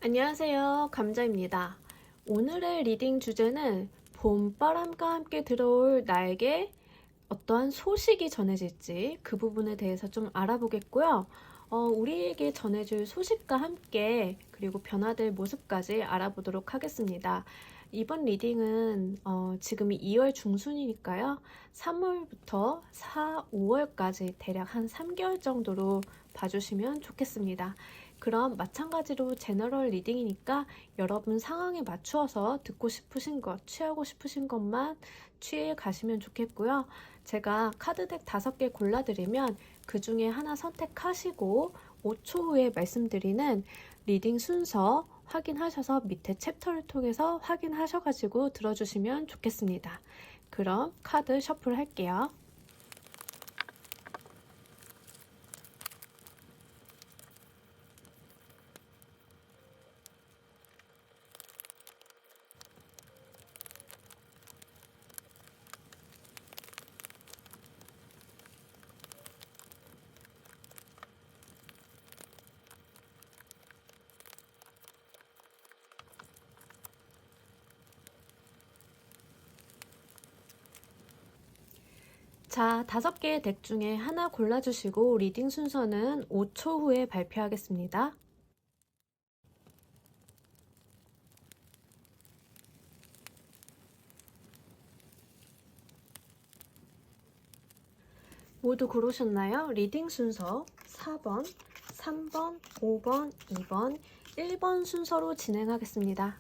안녕하세요. 감자입니다. 오늘의 리딩 주제는 봄바람과 함께 들어올 나에게 어떠한 소식이 전해질지 그 부분에 대해서 좀 알아보겠고요. 우리에게 전해줄 소식과 함께 그리고 변화될 모습까지 알아보도록 하겠습니다. 이번 리딩은 지금이 2월 중순이니까요. 3월부터 4, 5월까지 대략 한 3개월 정도로 봐주시면 좋겠습니다. 그럼 마찬가지로 제너럴 리딩이니까 여러분 상황에 맞추어서 듣고 싶으신 것, 취하고 싶으신 것만 취해 가시면 좋겠고요. 제가 카드덱 5개 골라드리면 그 중에 하나 선택하시고 5초 후에 말씀드리는 리딩 순서 확인하셔서 밑에 챕터를 통해서 확인하셔가지고 들어주시면 좋겠습니다. 그럼 카드 셔플 할게요. 자, 5개의 덱 중에 하나 골라주시고 리딩 순서는 5초 후에 발표하겠습니다. 모두 고르셨나요? 리딩 순서 4번, 3번, 5번, 2번, 1번 순서로 진행하겠습니다.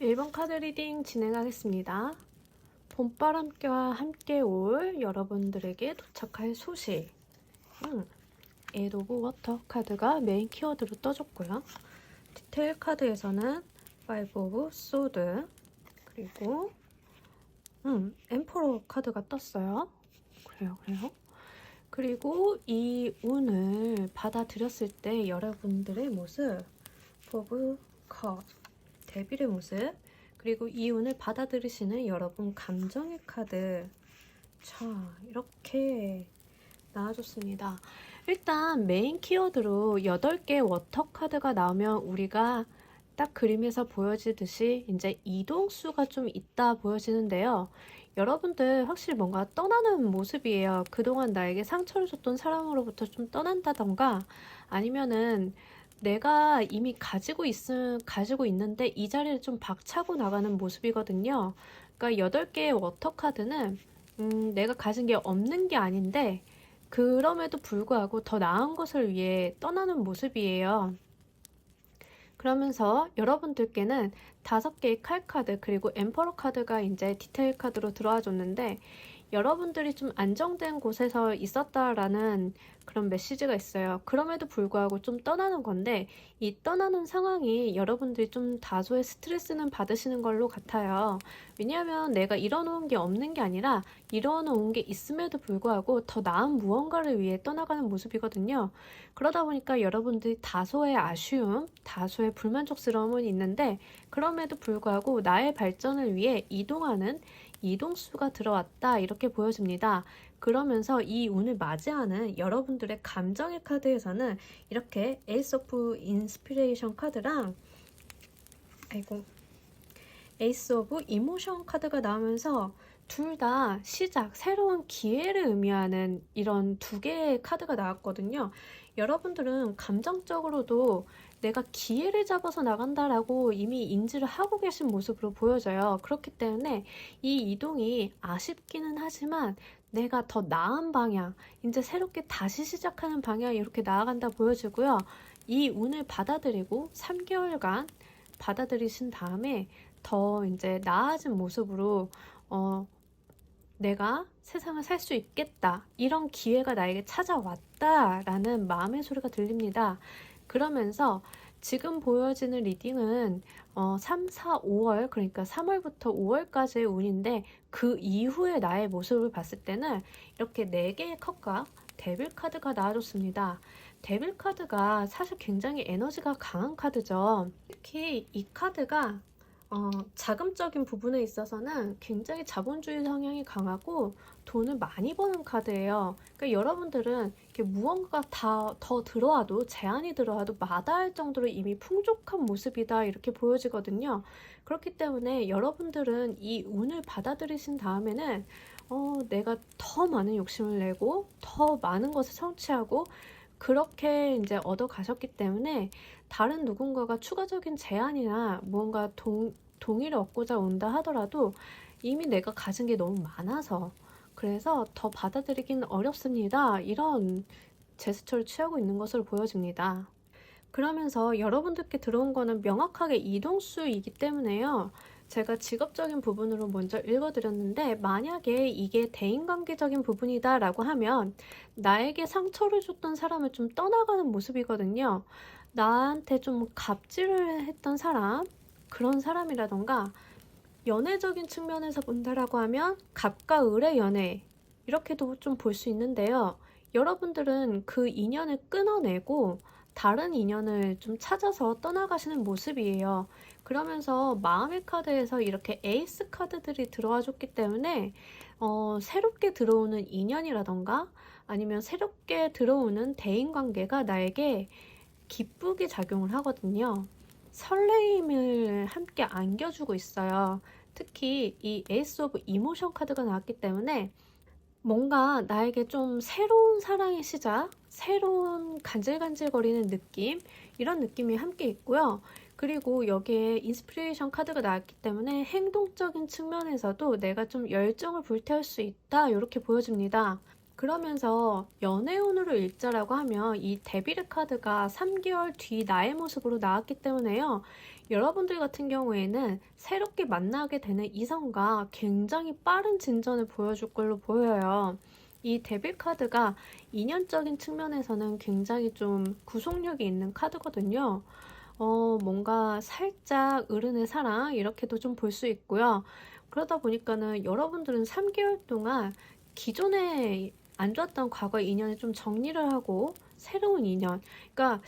1번 카드 리딩 진행하겠습니다. 봄바람과 함께 올 여러분들에게 도착할 소식. 에드 오브 워터 카드가 메인 키워드로 떠줬고요. 디테일 카드에서는 5 오브 소드 그리고 엠퍼러 카드가 떴어요. 그래요. 그리고 이 운을 받아들였을 때 여러분들의 모습, 포브 컵, 데빌의 모습, 그리고 이 운을 받아들이시는 여러분 감정의 카드. 자, 이렇게 나와줬습니다. 일단 메인 키워드로 8개 워터 카드가 나오면 우리가 딱 그림에서 보여지듯이 이제 이동수가 좀 있다 보여지는데요. 여러분들 확실히 뭔가 떠나는 모습이에요. 그동안 나에게 상처를 줬던 사람으로부터 좀 떠난다던가 아니면은 내가 이미 가지고 있는데 이 자리를 좀 박차고 나가는 모습이거든요. 그러니까 8개의 워터 카드는 내가 가진 게 없는 게 아닌데 그럼에도 불구하고 더 나은 것을 위해 떠나는 모습이에요. 그러면서 여러분들께는 5개의 칼 카드 그리고 엠퍼러 카드가 이제 디테일 카드로 들어와 줬는데 여러분들이 좀 안정된 곳에서 있었다라는 그런 메시지가 있어요. 그럼에도 불구하고 좀 떠나는 건데 이 떠나는 상황이 여러분들이 좀 다소의 스트레스는 받으시는 걸로 같아요. 왜냐하면 내가 이뤄놓은 게 없는 게 아니라 이뤄놓은 게 있음에도 불구하고 더 나은 무언가를 위해 떠나가는 모습이거든요. 그러다 보니까 여러분들이 다소의 아쉬움, 다소의 불만족스러움은 있는데 그럼에도 불구하고 나의 발전을 위해 이동하는 이동수가 들어왔다 이렇게 보여집니다. 그러면서 이 운을 맞이하는 여러분들의 감정의 카드에서는 이렇게 에이스 오브 인스피레이션 카드랑 에이스 오브 이모션 카드가 나오면서 둘 다 시작, 새로운 기회를 의미하는 이런 2개의 카드가 나왔거든요. 여러분들은 감정적으로도 내가 기회를 잡아서 나간다라고 이미 인지를 하고 계신 모습으로 보여져요. 그렇기 때문에 이 이동이 아쉽기는 하지만 내가 더 나은 방향, 이제 새롭게 다시 시작하는 방향 이렇게 나아간다 보여지고요. 이 운을 받아들이고 3개월간 받아들이신 다음에 더 이제 나아진 모습으로 내가 세상을 살 수 있겠다. 이런 기회가 나에게 찾아왔다라는 마음의 소리가 들립니다. 그러면서 지금 보여지는 리딩은 3, 4, 5월 그러니까 3월부터 5월까지의 운인데 그 이후에 나의 모습을 봤을 때는 이렇게 4개의 컵과 데빌 카드가 나와줬습니다. 데빌 카드가 사실 굉장히 에너지가 강한 카드죠. 특히 이 카드가 자금적인 부분에 있어서는 굉장히 자본주의 성향이 강하고 돈을 많이 버는 카드예요. 그러니까 여러분들은 이렇게 무언가가 다 더 들어와도 제한이 들어와도 마다할 정도로 이미 풍족한 모습이다 이렇게 보여지거든요. 그렇기 때문에 여러분들은 이 운을 받아들이신 다음에는 내가 더 많은 욕심을 내고 더 많은 것을 성취하고 그렇게 이제 얻어 가셨기 때문에 다른 누군가가 추가적인 제안이나 무언가 동의를 얻고자 온다 하더라도 이미 내가 가진 게 너무 많아서 그래서 더 받아들이기는 어렵습니다. 이런 제스처를 취하고 있는 것으로 보여집니다. 그러면서 여러분들께 들어온 거는 명확하게 이동수이기 때문에요. 제가 직업적인 부분으로 먼저 읽어드렸는데 만약에 이게 대인관계적인 부분이다 라고 하면 나에게 상처를 줬던 사람을 좀 떠나가는 모습이거든요. 나한테 좀 갑질을 했던 사람, 그런 사람이라던가 연애적인 측면에서 본다라고 하면 갑과 을의 연애 이렇게도 좀 볼 수 있는데요. 여러분들은 그 인연을 끊어내고 다른 인연을 좀 찾아서 떠나가시는 모습이에요. 그러면서 마음의 카드에서 이렇게 에이스 카드들이 들어와 줬기 때문에 새롭게 들어오는 인연이라던가 아니면 새롭게 들어오는 대인관계가 나에게 기쁘게 작용을 하거든요. 설레임을 함께 안겨주고 있어요. 특히 이 에이스 오브 이모션 카드가 나왔기 때문에 뭔가 나에게 좀 새로운 사랑의 시작, 새로운 간질간질거리는 느낌, 이런 느낌이 함께 있고요. 그리고 여기에 인스피레이션 카드가 나왔기 때문에 행동적인 측면에서도 내가 좀 열정을 불태울 수 있다, 이렇게 보여집니다. 그러면서 연애운으로 읽자라고 하면 이 데빌 카드가 3개월 뒤 나의 모습으로 나왔기 때문에요. 여러분들 같은 경우에는 새롭게 만나게 되는 이성과 굉장히 빠른 진전을 보여줄 걸로 보여요. 이 데빌 카드가 인연적인 측면에서는 굉장히 좀 구속력이 있는 카드거든요. 뭔가 살짝 어른의 사랑 이렇게도 좀 볼 수 있고요. 그러다 보니까는 여러분들은 3개월 동안 기존에 안 좋았던 과거의 인연을 좀 정리를 하고 새로운 인연, 그러니까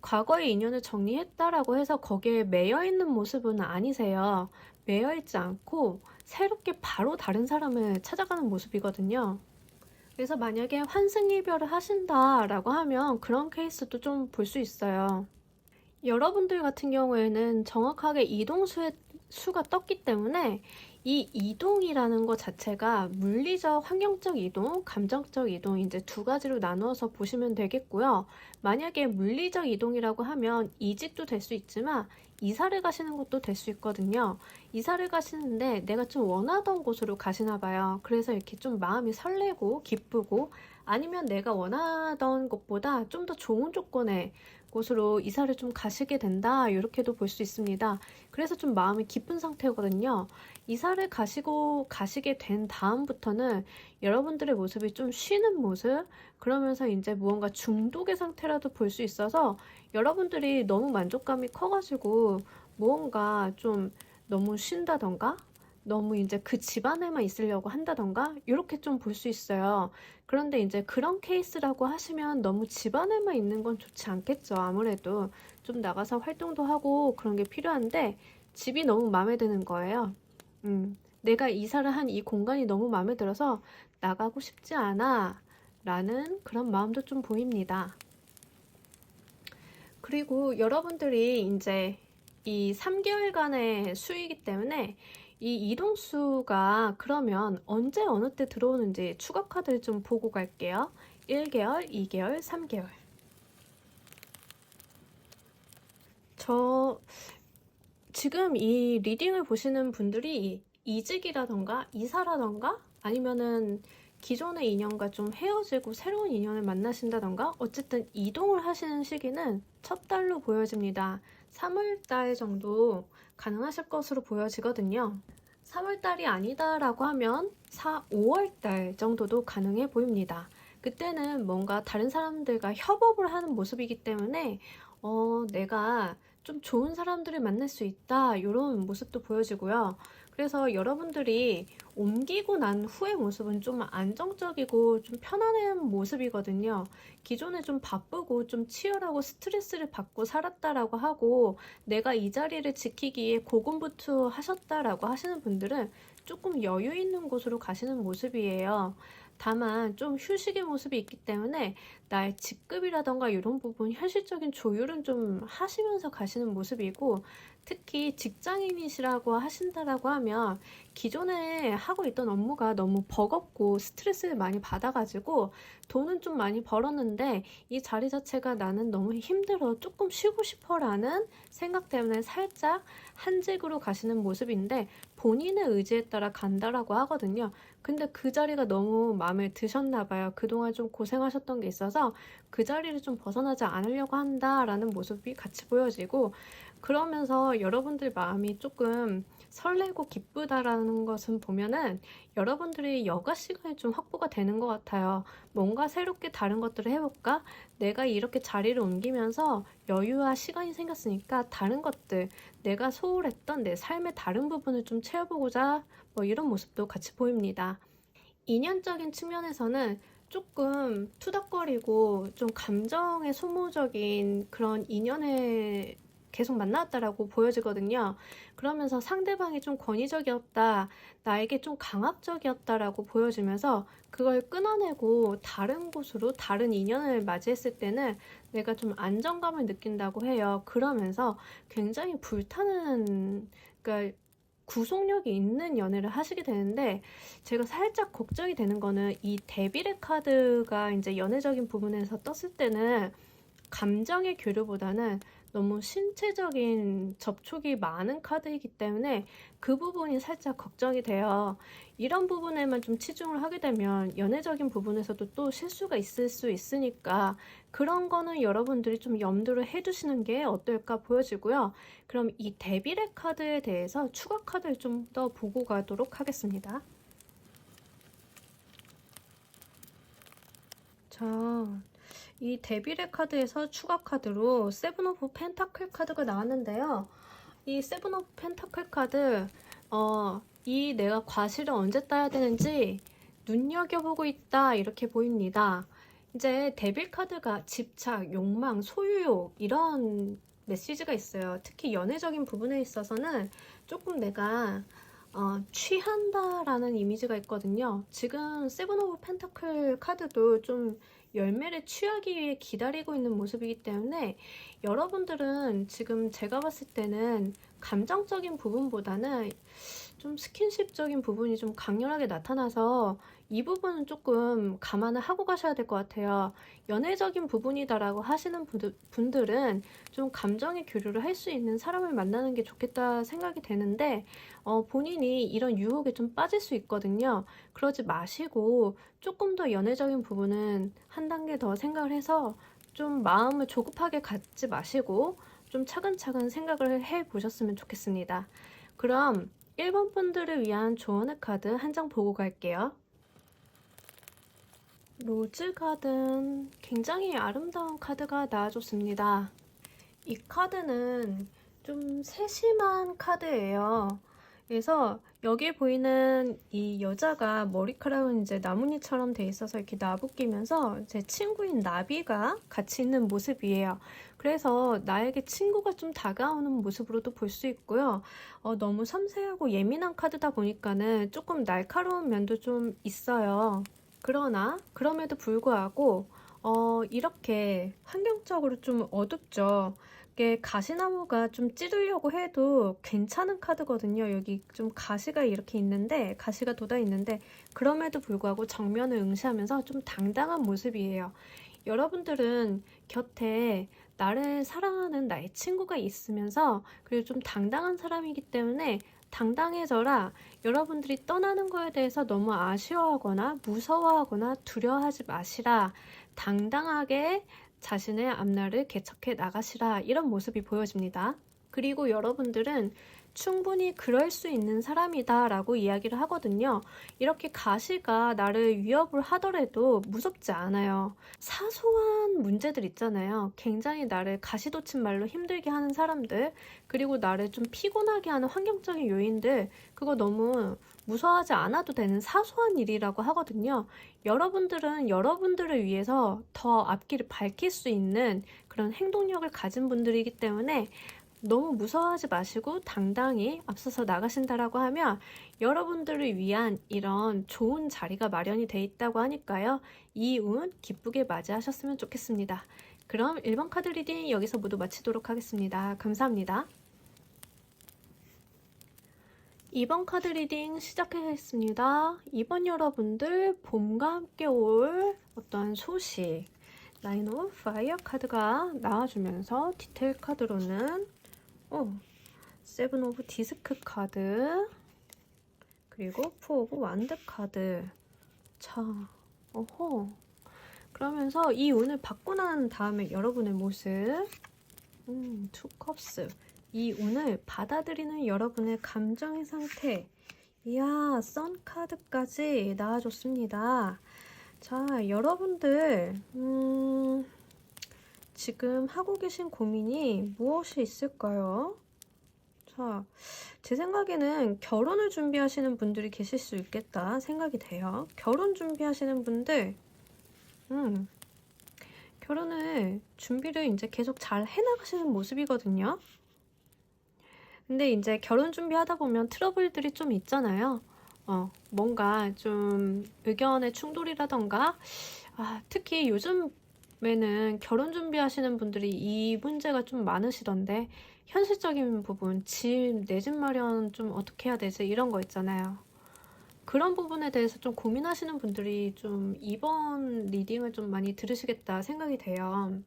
과거의 인연을 정리했다라고 해서 거기에 매여 있는 모습은 아니세요. 매여 있지 않고 새롭게 바로 다른 사람을 찾아가는 모습이거든요. 그래서 만약에 환승이별을 하신다라고 하면 그런 케이스도 좀 볼 수 있어요. 여러분들 같은 경우에는 정확하게 이동수의 수가 떴기 때문에 이 이동이라는 것 자체가 물리적, 환경적 이동, 감정적 이동 이제 두 가지로 나누어서 보시면 되겠고요. 만약에 물리적 이동이라고 하면 이직도 될 수 있지만 이사를 가시는 것도 될 수 있거든요. 이사를 가시는데 내가 좀 원하던 곳으로 가시나 봐요. 그래서 이렇게 좀 마음이 설레고 기쁘고 아니면 내가 원하던 곳보다 좀 더 좋은 조건의 곳으로 이사를 좀 가시게 된다 이렇게도 볼 수 있습니다. 그래서 좀 마음이 기쁜 상태거든요. 이사를 가시게 된 다음부터는 여러분들의 모습이 좀 쉬는 모습 그러면서 이제 무언가 중독의 상태라도 볼 수 있어서 여러분들이 너무 만족감이 커가지고 무언가 좀 너무 쉰다던가 너무 이제 그 집안에만 있으려고 한다던가 이렇게 좀 볼 수 있어요. 그런데 이제 그런 케이스라고 하시면 너무 집안에만 있는 건 좋지 않겠죠. 아무래도 좀 나가서 활동도 하고 그런 게 필요한데 집이 너무 마음에 드는 거예요. 내가 이사를 한 이 공간이 너무 마음에 들어서 나가고 싶지 않아 라는 그런 마음도 좀 보입니다. 그리고 여러분들이 이제 이 3개월간의 수이기 때문에 이 이동수가 그러면 언제 어느 때 들어오는지 추가 카드를 좀 보고 갈게요. 1개월, 2개월, 3개월. 지금 이 리딩을 보시는 분들이 이직이라던가 이사라던가 아니면은 기존의 인연과 좀 헤어지고 새로운 인연을 만나신다던가 어쨌든 이동을 하시는 시기는 첫 달로 보여집니다. 3월달 정도 가능하실 것으로 보여지거든요. 3월달이 아니다라고 하면 5월달 정도도 가능해 보입니다. 그때는 뭔가 다른 사람들과 협업을 하는 모습이기 때문에 내가 좀 좋은 사람들을 만날 수 있다 이런 모습도 보여지고요. 그래서 여러분들이 옮기고 난 후의 모습은 좀 안정적이고 좀 편안한 모습이거든요. 기존에 좀 바쁘고 좀 치열하고 스트레스를 받고 살았다라고 하고 내가 이 자리를 지키기에 고군분투하셨다라고 하시는 분들은 조금 여유 있는 곳으로 가시는 모습이에요. 다만 좀 휴식의 모습이 있기 때문에 나의 직급이라던가 이런 부분 현실적인 조율은 좀 하시면서 가시는 모습이고, 특히 직장인이시라고 하신다라고 하면 기존에 하고 있던 업무가 너무 버겁고 스트레스를 많이 받아가지고 돈은 좀 많이 벌었는데 이 자리 자체가 나는 너무 힘들어 조금 쉬고 싶어라는 생각 때문에 살짝 한직으로 가시는 모습인데, 본인의 의지에 따라 간다라고 하거든요. 근데 그 자리가 너무 마음에 드셨나 봐요. 그동안 좀 고생하셨던 게 있어서 그 자리를 좀 벗어나지 않으려고 한다라는 모습이 같이 보여지고, 그러면서 여러분들 마음이 조금 설레고 기쁘다라는 것은 보면은 여러분들이 여가 시간이 좀 확보가 되는 것 같아요. 뭔가 새롭게 다른 것들을 해볼까? 내가 이렇게 자리를 옮기면서 여유와 시간이 생겼으니까 다른 것들, 내가 소홀했던 내 삶의 다른 부분을 좀 채워보고자, 뭐 이런 모습도 같이 보입니다. 인연적인 측면에서는 조금 투닥거리고 좀 감정에 소모적인 그런 인연에 계속 만났다라고 보여지거든요. 그러면서 상대방이 좀 권위적이었다, 나에게 좀 강압적이었다라고 보여지면서 그걸 끊어내고 다른 곳으로 다른 인연을 맞이했을 때는 내가 좀 안정감을 느낀다고 해요. 그러면서 굉장히 불타는, 그러니까 구속력이 있는 연애를 하시게 되는데, 제가 살짝 걱정이 되는 거는 이 데빌의 카드가 이제 연애적인 부분에서 떴을 때는 감정의 교류보다는 너무 신체적인 접촉이 많은 카드이기 때문에 그 부분이 살짝 걱정이 돼요. 이런 부분에만 좀 치중을 하게 되면 연애적인 부분에서도 또 실수가 있을 수 있으니까 그런 거는 여러분들이 좀 염두를 해두시는 게 어떨까 보여지고요. 그럼 이 데빌의 카드에 대해서 추가 카드를 좀 더 보고 가도록 하겠습니다. 자, 이 데빌의 카드에서 추가 카드로 세븐 오브 펜타클 카드가 나왔는데요. 이 세븐 오브 펜타클 카드, 이 내가 과실을 언제 따야 되는지 눈여겨보고 있다 이렇게 보입니다. 이제 데빌 카드가 집착, 욕망, 소유욕 이런 메시지가 있어요. 특히 연애적인 부분에 있어서는 조금 내가 취한다라는 이미지가 있거든요. 지금 세븐 오브 펜타클 카드도 좀 열매를 취하기 위해 기다리고 있는 모습이기 때문에 여러분들은 지금 제가 봤을 때는 감정적인 부분보다는 좀 스킨십적인 부분이 좀 강렬하게 나타나서 이 부분은 조금 감안을 하고 가셔야 될 것 같아요. 연애적인 부분이다라고 하시는 분들은 좀 감정의 교류를 할 수 있는 사람을 만나는 게 좋겠다 생각이 되는데, 본인이 이런 유혹에 좀 빠질 수 있거든요. 그러지 마시고 조금 더 연애적인 부분은 한 단계 더 생각을 해서 좀 마음을 조급하게 갖지 마시고 좀 차근차근 생각을 해 보셨으면 좋겠습니다. 그럼 1번 분들을 위한 조언의 카드 한 장 보고 갈게요. 로즈 가든, 굉장히 아름다운 카드가 나와줬습니다. 이 카드는 좀 세심한 카드예요. 그래서 여기에 보이는 이 여자가 머리카락은 이제 나뭇잎처럼 돼 있어서 이렇게 나부끼면서 제 친구인 나비가 같이 있는 모습이에요. 그래서 나에게 친구가 좀 다가오는 모습으로도 볼 수 있고요. 너무 섬세하고 예민한 카드다 보니까는 조금 날카로운 면도 좀 있어요. 그러나 그럼에도 불구하고 이렇게 환경적으로 좀 어둡죠. 이게 가시나무가 좀 찌르려고 해도 괜찮은 카드거든요. 여기 좀 가시가 이렇게 있는데, 가시가 돋아 있는데 그럼에도 불구하고 정면을 응시하면서 좀 당당한 모습이에요. 여러분들은 곁에 나를 사랑하는 나의 친구가 있으면서 그리고 좀 당당한 사람이기 때문에 당당해져라. 여러분들이 떠나는 거에 대해서 너무 아쉬워하거나 무서워하거나 두려워하지 마시라. 당당하게 자신의 앞날을 개척해 나가시라. 이런 모습이 보여집니다. 그리고 여러분들은 충분히 그럴 수 있는 사람이다 라고 이야기를 하거든요. 이렇게 가시가 나를 위협을 하더라도 무섭지 않아요. 사소한 문제들 있잖아요. 굉장히 나를 가시돋친 말로 힘들게 하는 사람들, 그리고 나를 좀 피곤하게 하는 환경적인 요인들, 그거 너무 무서워하지 않아도 되는 사소한 일이라고 하거든요. 여러분들은 여러분들을 위해서 더 앞길을 밝힐 수 있는 그런 행동력을 가진 분들이기 때문에 너무 무서워하지 마시고 당당히 앞서서 나가신다라고 하면 여러분들을 위한 이런 좋은 자리가 마련이 돼 있다고 하니까요. 이 운 기쁘게 맞이하셨으면 좋겠습니다. 그럼 1번 카드 리딩 여기서 모두 마치도록 하겠습니다. 감사합니다. 2번 카드 리딩 시작하겠습니다. 2번 여러분들 봄과 함께 올 어떤 소식 나인 오브 파이어 카드가 나와주면서 디테일 카드로는 세븐 오브 디스크 카드 그리고 포 오브 완드 카드. 자, 그러면서 이 운을 받고 난 다음에 여러분의 모습 투 컵스 이 운을 받아들이는 여러분의 감정의 상태. 이야, 선 카드까지 나와줬습니다. 자, 여러분들 지금 하고 계신 고민이 무엇이 있을까요? 자, 제 생각에는 결혼을 준비하시는 분들이 계실 수 있겠다 생각이 돼요. 결혼 준비하시는 분들 결혼을 준비를 이제 계속 잘 해나가시는 모습이거든요. 근데 이제 결혼 준비하다 보면 트러블들이 좀 있잖아요. 뭔가 좀 의견의 충돌이라던가 특히 요즘에는 결혼 준비하시는 분들이 이 문제가 좀 많으시던데 현실적인 부분, 내 집 마련 좀 어떻게 해야 되지? 이런 거 있잖아요. 그런 부분에 대해서 좀 고민하시는 분들이 좀 이번 리딩을 좀 많이 들으시겠다 생각이 돼요.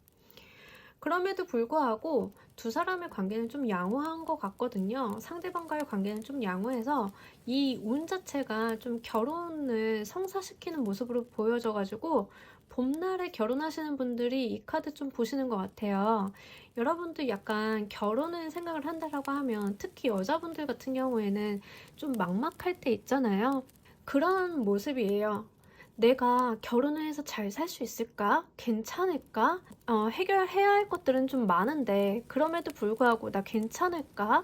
그럼에도 불구하고 두 사람의 관계는 좀 양호한 것 같거든요. 상대방과의 관계는 좀 양호해서 이 운 자체가 좀 결혼을 성사시키는 모습으로 보여져가지고 봄날에 결혼하시는 분들이 이 카드 좀 보시는 것 같아요. 여러분들 약간 결혼을 생각을 한다라고 하면 특히 여자분들 같은 경우에는 좀 막막할 때 있잖아요. 그런 모습이에요. 내가 결혼을 해서 잘 살 수 있을까? 괜찮을까? 해결해야 할 것들은 좀 많은데 그럼에도 불구하고 나 괜찮을까?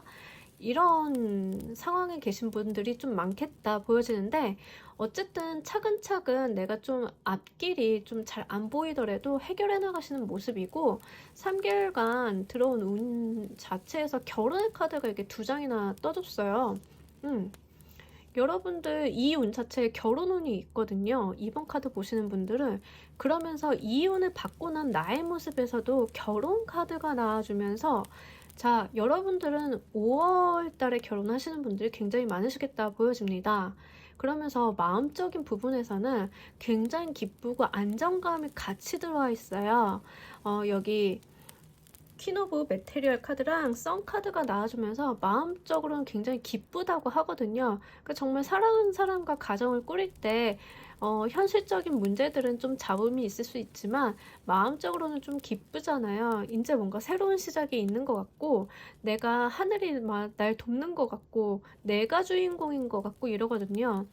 이런 상황에 계신 분들이 좀 많겠다 보여지는데 어쨌든 차근차근 내가 좀 앞길이 좀 잘 안 보이더라도 해결해 나가시는 모습이고 3개월간 들어온 운 자체에서 결혼의 카드가 이렇게 2장이나 떠줬어요. 여러분들 이 운 자체에 결혼운이 있거든요. 2번 카드 보시는 분들은 그러면서 이 운을 받고 난 나의 모습에서도 결혼 카드가 나와주면서 자, 여러분들은 5월 달에 결혼하시는 분들이 굉장히 많으시겠다 보여집니다. 그러면서 마음적인 부분에서는 굉장히 기쁘고 안정감이 같이 들어와 있어요. 여기 퀸 오브 메테리얼 카드랑 선 카드가 나와주면서 마음적으로는 굉장히 기쁘다고 하거든요. 그러니까 정말 사랑하는 사람과 가정을 꾸릴 때 현실적인 문제들은 좀 잡음이 있을 수 있지만 마음적으로는 좀 기쁘잖아요. 이제 뭔가 새로운 시작이 있는 것 같고 내가 하늘이 막 날 돕는 것 같고 내가 주인공인 것 같고 이러거든요.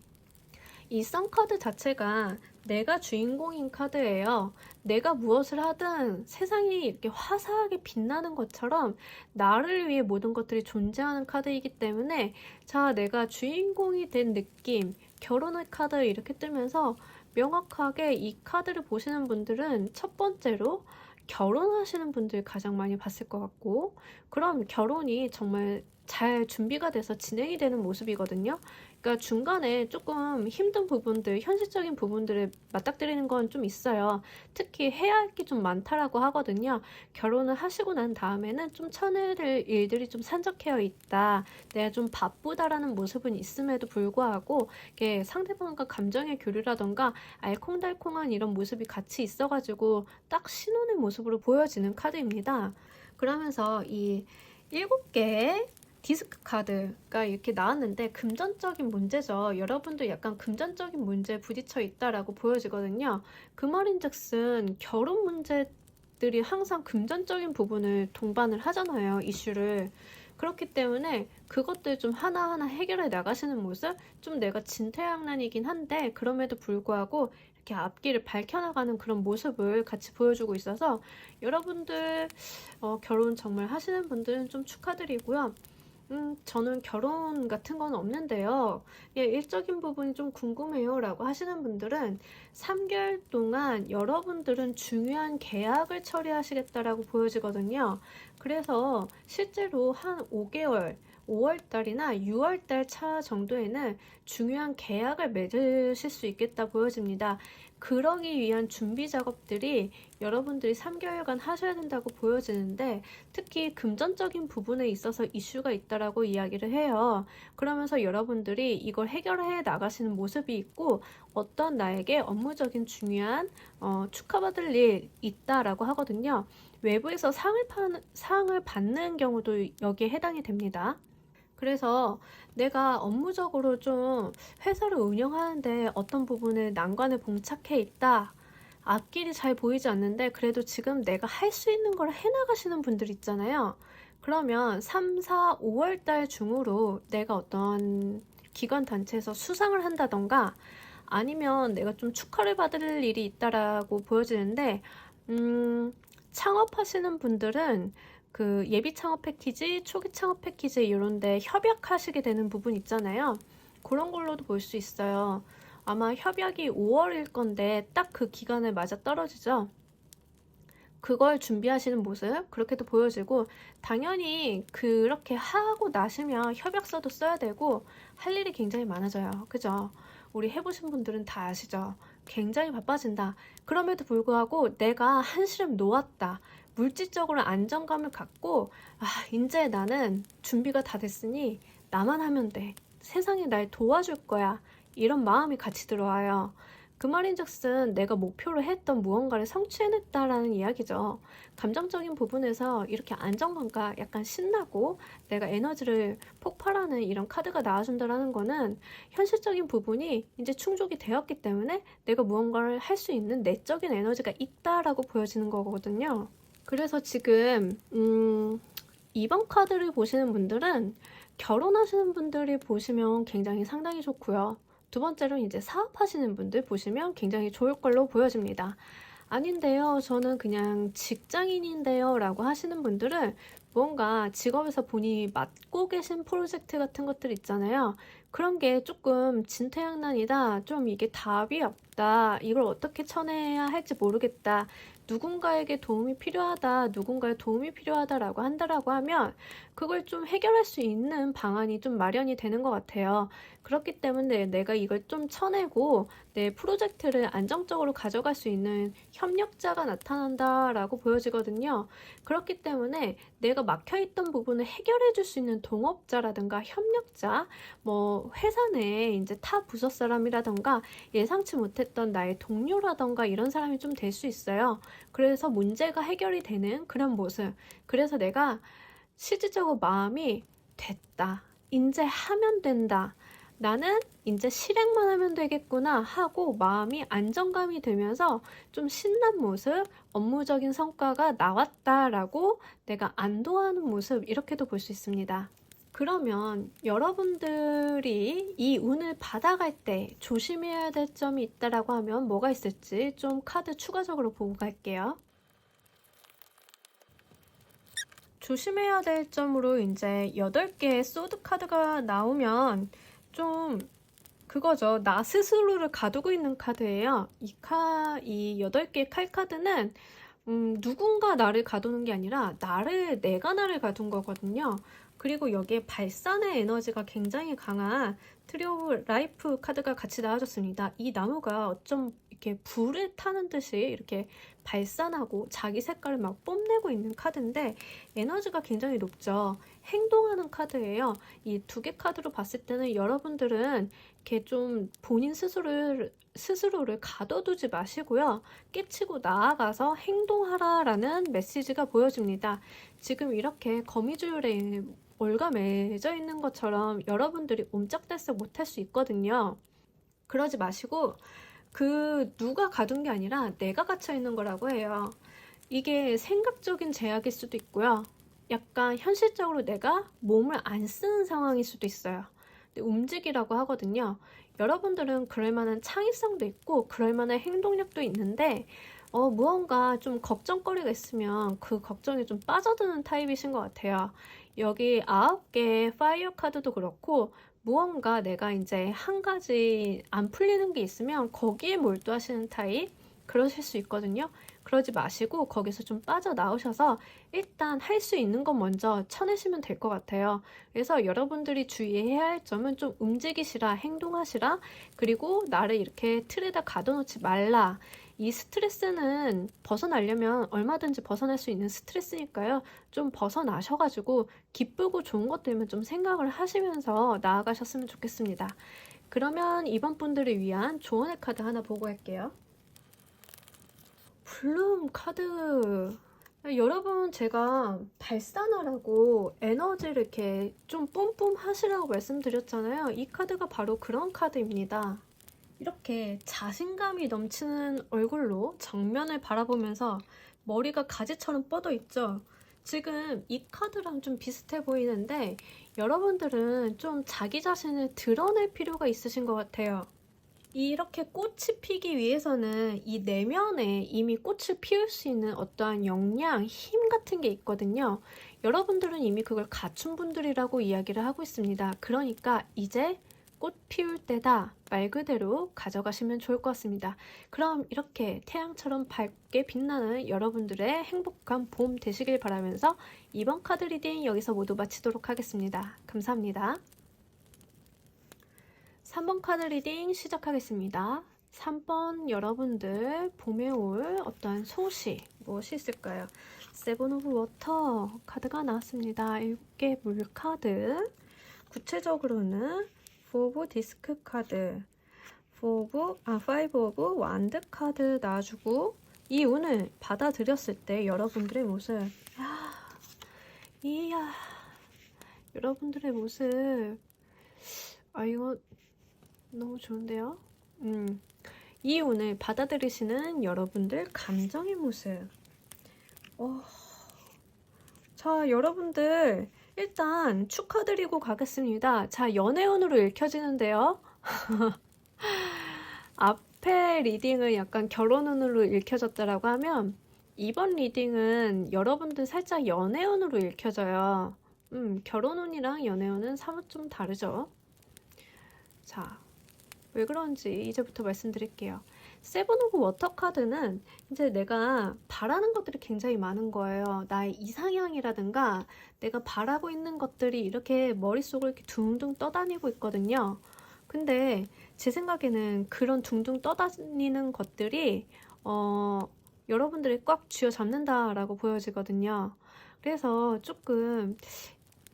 이 썬카드 자체가 내가 주인공인 카드예요. 내가 무엇을 하든 세상이 이렇게 화사하게 빛나는 것처럼 나를 위해 모든 것들이 존재하는 카드이기 때문에 자, 내가 주인공이 된 느낌, 결혼의 카드 이렇게 뜨면서 명확하게 이 카드를 보시는 분들은 첫 번째로 결혼하시는 분들 가장 많이 봤을 것 같고 그럼 결혼이 정말 잘 준비가 돼서 진행이 되는 모습이거든요. 그러니까 중간에 조금 힘든 부분들, 현실적인 부분들을 맞닥뜨리는 건 좀 있어요. 특히 해야 할 게 좀 많다라고 하거든요. 결혼을 하시고 난 다음에는 좀 쳐내야 될 일들이 좀 산적해어 있다. 내가 좀 바쁘다라는 모습은 있음에도 불구하고 이게 상대방과 감정의 교류라던가 알콩달콩한 이런 모습이 같이 있어가지고 딱 신혼의 모습으로 보여지는 카드입니다. 그러면서 이 7개의 디스크 카드가 이렇게 나왔는데 금전적인 문제죠. 여러분도 약간 금전적인 문제에 부딪혀 있다라고 보여지거든요. 그 말인즉슨 결혼 문제들이 항상 금전적인 부분을 동반을 하잖아요. 이슈를. 그렇기 때문에 그것들 좀 하나하나 해결해 나가시는 모습, 좀 내가 진퇴양난이긴 한데 그럼에도 불구하고 이렇게 앞길을 밝혀나가는 그런 모습을 같이 보여주고 있어서 여러분들 결혼 정말 하시는 분들은 좀 축하드리고요. 저는 결혼 같은 건 없는데요. 예, 일적인 부분이 좀 궁금해요 라고 하시는 분들은 3개월 동안 여러분들은 중요한 계약을 처리하시겠다라고 보여지거든요. 그래서 실제로 한 5개월, 5월달이나 6월달 차 정도에는 중요한 계약을 맺으실 수 있겠다 보여집니다. 그러기 위한 준비 작업들이 여러분들이 3개월간 하셔야 된다고 보여지는데 특히 금전적인 부분에 있어서 이슈가 있다라고 이야기를 해요. 그러면서 여러분들이 이걸 해결해 나가시는 모습이 있고 어떤 나에게 업무적인 중요한 축하받을 일 있다라고 하거든요. 외부에서 상을 받는 경우도 여기에 해당이 됩니다. 그래서 내가 업무적으로 좀 회사를 운영하는데 어떤 부분에 난관에 봉착해 있다. 앞길이 잘 보이지 않는데 그래도 지금 내가 할 수 있는 걸 해나가시는 분들 있잖아요. 그러면 3, 4, 5월 달 중으로 내가 어떤 기관 단체에서 수상을 한다던가 아니면 내가 좀 축하를 받을 일이 있다라고 보여지는데 창업하시는 분들은 그 예비 창업 패키지, 초기 창업 패키지 이런데 협약하시게 되는 부분 있잖아요. 그런 걸로도 볼 수 있어요. 아마 협약이 5월일 건데 딱 그 기간에 맞아 떨어지죠. 그걸 준비하시는 모습 그렇게도 보여지고 당연히 그렇게 하고 나시면 협약서도 써야 되고 할 일이 굉장히 많아져요. 그죠? 우리 해보신 분들은 다 아시죠? 굉장히 바빠진다. 그럼에도 불구하고 내가 한시름 놓았다. 물질적으로 안정감을 갖고 이제 나는 준비가 다 됐으니 나만 하면 돼. 세상이 날 도와줄 거야. 이런 마음이 같이 들어와요. 그 말인즉슨 내가 목표로 했던 무언가를 성취해냈다라는 이야기죠. 감정적인 부분에서 이렇게 안정감과 약간 신나고 내가 에너지를 폭발하는 이런 카드가 나와준다라는 거는 현실적인 부분이 이제 충족이 되었기 때문에 내가 무언가를 할 수 있는 내적인 에너지가 있다라고 보여지는 거거든요. 그래서 지금 2번 카드를 보시는 분들은 결혼하시는 분들이 보시면 굉장히 상당히 좋고요. 두 번째로 이제 사업하시는 분들 보시면 굉장히 좋을 걸로 보여집니다. 아닌데요, 저는 그냥 직장인인데요 라고 하시는 분들은 뭔가 직업에서 본인이 맡고 계신 프로젝트 같은 것들 있잖아요. 그런 게 조금 진퇴양난이다, 좀 이게 답이 없다, 이걸 어떻게 쳐내야 할지 모르겠다, 누군가에게 도움이 필요하다, 누군가의 도움이 필요하다라고 한다라고 하면 그걸 좀 해결할 수 있는 방안이 좀 마련이 되는 것 같아요. 그렇기 때문에 내가 이걸 좀 쳐내고 내 프로젝트를 안정적으로 가져갈 수 있는 협력자가 나타난다라고 보여지거든요. 그렇기 때문에 내가 막혀있던 부분을 해결해 줄 수 있는 동업자라든가 협력자, 뭐 회사 내에 이제 타 부서 사람이라든가 예상치 못했던 나의 동료라든가 이런 사람이 좀 될 수 있어요. 그래서 문제가 해결이 되는 그런 모습. 그래서 내가 실질적으로 마음이 됐다. 이제 하면 된다. 나는 이제 실행만 하면 되겠구나 하고 마음이 안정감이 들면서 좀 신난 모습, 업무적인 성과가 나왔다라고 내가 안도하는 모습 이렇게도 볼 수 있습니다. 그러면 여러분들이 이 운을 받아갈 때 조심해야 될 점이 있다라고 하면 뭐가 있을지 좀 카드 추가적으로 보고 갈게요. 조심해야 될 점으로 이제 8개의 소드 카드가 나오면 좀 그거죠. 나 스스로를 가두고 있는 카드예요. 이 8개의 칼 카드는 누군가 나를 가두는 게 아니라 내가 나를 가둔 거거든요. 그리고 여기에 발산의 에너지가 굉장히 강한 트리오 라이프 카드가 같이 나와줬습니다. 이 나무가 어쩜 이렇게 불을 타는 듯이 이렇게 발산하고 자기 색깔을 막 뽐내고 있는 카드인데 에너지가 굉장히 높죠. 행동하는 카드예요. 이 2개 카드로 봤을 때는 여러분들은 이렇게 좀 본인 스스로를 가둬두지 마시고요. 깨치고 나아가서 행동하라라는 메시지가 보여집니다. 지금 이렇게 거미줄에 올가매져 있는 것처럼 여러분들이 옴짝달싹 못할 수 있거든요. 그러지 마시고 누가 가둔 게 아니라 내가 갇혀 있는 거라고 해요. 이게 생각적인 제약일 수도 있고요. 약간 현실적으로 내가 몸을 안 쓰는 상황일 수도 있어요. 근데 움직이라고 하거든요. 여러분들은 그럴 만한 창의성도 있고 그럴 만한 행동력도 있는데 무언가 좀 걱정거리가 있으면 그 걱정에 좀 빠져드는 타입이신 것 같아요. 여기 9개 파이어 카드도 그렇고 무언가 내가 이제 한 가지 안 풀리는 게 있으면 거기에 몰두하시는 타입 그러실 수 있거든요. 그러지 마시고 거기서 좀 빠져나오셔서 일단 할 수 있는 건 먼저 쳐내시면 될 것 같아요. 그래서 여러분들이 주의해야 할 점은 좀 움직이시라, 행동하시라, 그리고 나를 이렇게 틀에다 가둬놓지 말라. 이 스트레스는 벗어나려면 얼마든지 벗어날 수 있는 스트레스니까요. 좀 벗어나셔가지고 기쁘고 좋은 것들만 좀 생각을 하시면서 나아가셨으면 좋겠습니다. 그러면 이번 분들을 위한 조언의 카드 하나 보고 할게요. 블룸 카드. 여러분, 제가 발산하라고 에너지를 이렇게 좀 뿜뿜 하시라고 말씀드렸잖아요. 이 카드가 바로 그런 카드입니다. 이렇게 자신감이 넘치는 얼굴로 정면을 바라보면서 머리가 가지처럼 뻗어 있죠. 지금 이 카드랑 좀 비슷해 보이는데 여러분들은 좀 자기 자신을 드러낼 필요가 있으신 것 같아요. 이렇게 꽃이 피기 위해서는 이 내면에 이미 꽃을 피울 수 있는 어떠한 역량, 힘 같은 게 있거든요. 여러분들은 이미 그걸 갖춘 분들이라고 이야기를 하고 있습니다. 그러니까 이제 꽃 피울 때다 말 그대로 가져가시면 좋을 것 같습니다. 그럼 이렇게 태양처럼 밝게 빛나는 여러분들의 행복한 봄 되시길 바라면서 이번 카드 리딩 여기서 모두 마치도록 하겠습니다. 감사합니다. 3번 카드 리딩 시작하겠습니다. 3번 여러분들 봄에 올 어떠한 소식 무엇이 있을까요? 세븐 오브 워터 카드가 나왔습니다. 7개 물 카드. 구체적으로는 4 오브 디스크 카드, 5 오브 완드 카드 나와주고 이 운을 받아들였을 때 여러분들의 모습 이야 여러분들의 모습 이거 너무 좋은데요? 이 운을 받아들이시는 여러분들 감정의 모습. 자, 여러분들 일단 축하드리고 가겠습니다. 자, 연애운으로 읽혀지는데요. 앞에 리딩은 약간 결혼운으로 읽혀졌다라고 하면 이번 리딩은 여러분들 살짝 연애운으로 읽혀져요. 결혼운이랑 연애운은 사뭇 좀 다르죠. 자, 왜 그런지 이제부터 말씀드릴게요. 세븐 오브 워터 카드는 이제 내가 바라는 것들이 굉장히 많은 거예요. 나의 이상향이라든가 내가 바라고 있는 것들이 이렇게 머릿속을 이렇게 둥둥 떠다니고 있거든요. 근데 제 생각에는 그런 둥둥 떠다니는 것들이 여러분들이 꽉 쥐어잡는다라고 보여지거든요. 그래서 조금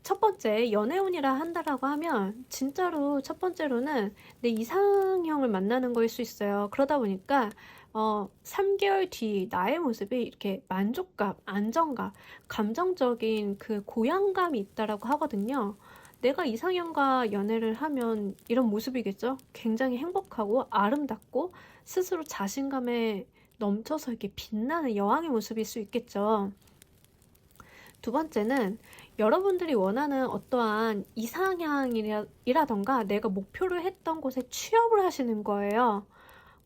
첫 번째 연애운이라 한다라고 하면 진짜로 첫 번째로는 내 이상형을 만나는 거일 수 있어요. 그러다 보니까 3개월 뒤 나의 모습이 이렇게 만족감, 안정감, 감정적인 그 고양감이 있다라고 하거든요. 내가 이상형과 연애를 하면 이런 모습이겠죠. 굉장히 행복하고 아름답고 스스로 자신감에 넘쳐서 이렇게 빛나는 여왕의 모습일 수 있겠죠. 두 번째는 여러분들이 원하는 어떠한 이상향이라던가 내가 목표를 했던 곳에 취업을 하시는 거예요.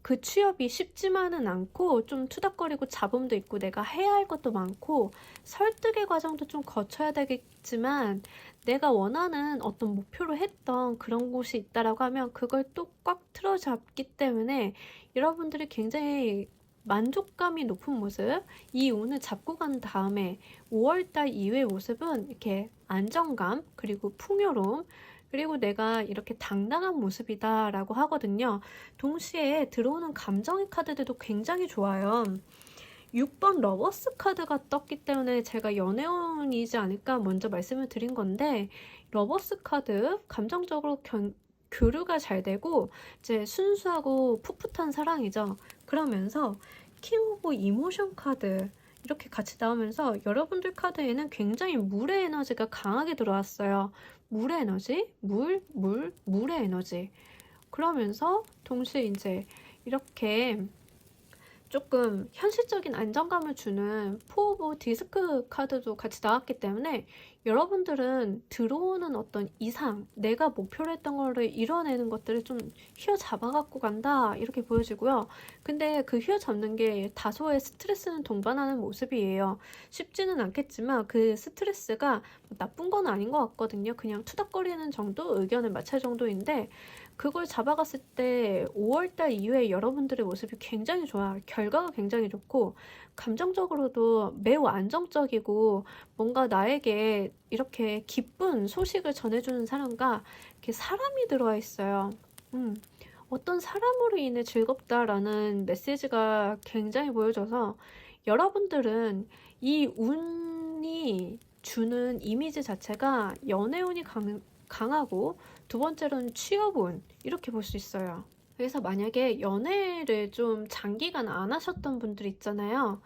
그 취업이 쉽지만은 않고 좀 투닥거리고 잡음도 있고 내가 해야 할 것도 많고 설득의 과정도 좀 거쳐야 되겠지만 내가 원하는 어떤 목표를 했던 그런 곳이 있다라고 하면 그걸 또 꽉 틀어잡기 때문에 여러분들이 굉장히 만족감이 높은 모습, 이 운을 잡고 간 다음에 5월달 이후의 모습은 이렇게 안정감, 그리고 풍요로움, 그리고 내가 이렇게 당당한 모습이다 라고 하거든요. 동시에 들어오는 감정의 카드들도 굉장히 좋아요. 6번 러버스 카드가 떴기 때문에 제가 연애운이지 않을까 먼저 말씀을 드린 건데 러버스 카드 감정적으로 교류가 잘 되고 이제 순수하고 풋풋한 사랑이죠. 그러면서 킹 오브 이모션 카드 이렇게 같이 나오면서 여러분들 카드에는 굉장히 물의 에너지가 강하게 들어왔어요. 물의 에너지, 물의 에너지. 그러면서 동시에 이제 이렇게 조금 현실적인 안정감을 주는 포오브 디스크 카드도 같이 나왔기 때문에 여러분들은 들어오는 어떤 이상, 내가 목표로 했던 거를 이뤄내는 것들을 좀 휘어잡아 갖고 간다 이렇게 보여지고요. 근데 그 휘어잡는 게 다소의 스트레스는 동반하는 모습이에요. 쉽지는 않겠지만 그 스트레스가 나쁜 건 아닌 것 같거든요. 그냥 투닥거리는 정도, 의견을 마찰 정도인데 그걸 잡아갔을 때 5월달 이후에 여러분들의 모습이 굉장히 좋아요. 결과가 굉장히 좋고 감정적으로도 매우 안정적이고 뭔가 나에게 이렇게 기쁜 소식을 전해주는 사람과 이렇게 사람이 들어와 있어요. 어떤 사람으로 인해 즐겁다라는 메시지가 굉장히 보여져서 여러분들은 이 운이 주는 이미지 자체가 연애운이 강하고 두 번째로는 취업운 이렇게 볼 수 있어요. 그래서 만약에 연애를 좀 장기간 안 하셨던 분들 있잖아요.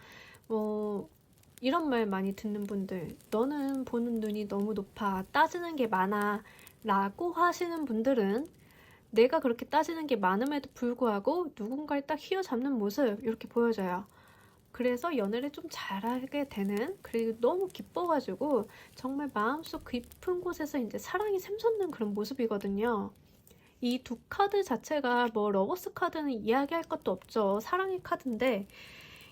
이런 말 많이 듣는 분들, 너는 보는 눈이 너무 높아, 따지는 게 많아 라고 하시는 분들은 내가 그렇게 따지는 게 많음에도 불구하고 누군가를 딱 휘어잡는 모습 이렇게 보여져요. 그래서 연애를 좀 잘하게 되는, 그리고 너무 기뻐가지고 정말 마음속 깊은 곳에서 이제 사랑이 샘솟는 그런 모습이거든요. 이 두 카드 자체가 뭐 러버스 카드는 이야기할 것도 없죠. 사랑의 카드인데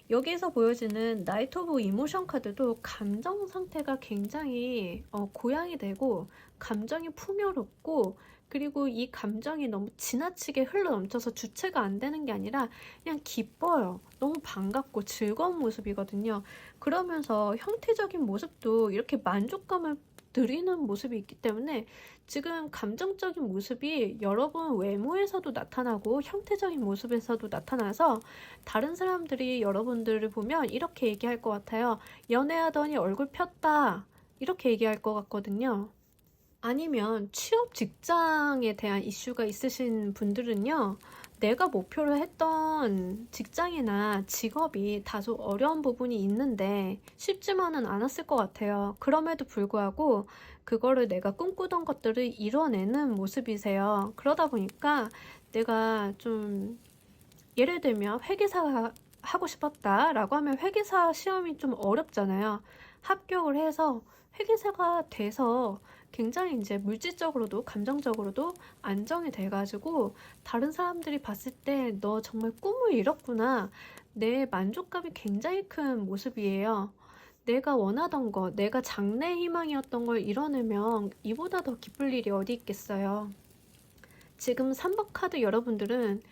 여기에서 보여지는 나이트 오브 이모션 카드도 감정 상태가 굉장히 고양이 되고 감정이 풍요롭고 그리고 이 감정이 너무 지나치게 흘러넘쳐서 주체가 안 되는 게 아니라 그냥 기뻐요. 너무 반갑고 즐거운 모습이거든요. 그러면서 형태적인 모습도 이렇게 만족감을 드리는 모습이 있기 때문에 지금 감정적인 모습이 여러분 외모에서도 나타나고 형태적인 모습에서도 나타나서 다른 사람들이 여러분들을 보면 이렇게 얘기할 것 같아요. 연애하더니 얼굴 폈다. 이렇게 얘기할 것 같거든요. 아니면 취업 직장에 대한 이슈가 있으신 분들은요. 내가 목표로 했던 직장이나 직업이 다소 어려운 부분이 있는데 쉽지만은 않았을 것 같아요. 그럼에도 불구하고 그거를 내가 꿈꾸던 것들을 이뤄내는 모습이세요. 그러다 보니까 내가 좀 예를 들면 회계사 하고 싶었다라고 하면 회계사 시험이 좀 어렵잖아요. 합격을 해서 회계사가 돼서 굉장히 이제 물질적으로도 감정적으로도 안정이 돼가지고 다른 사람들이 봤을 때 너 정말 꿈을 이뤘구나. 내 만족감이 굉장히 큰 모습이에요. 내가 원하던 거, 내가 장래 희망이었던 걸 이뤄내면 이보다 더 기쁠 일이 어디 있겠어요. 지금 3번 카드 여러분들은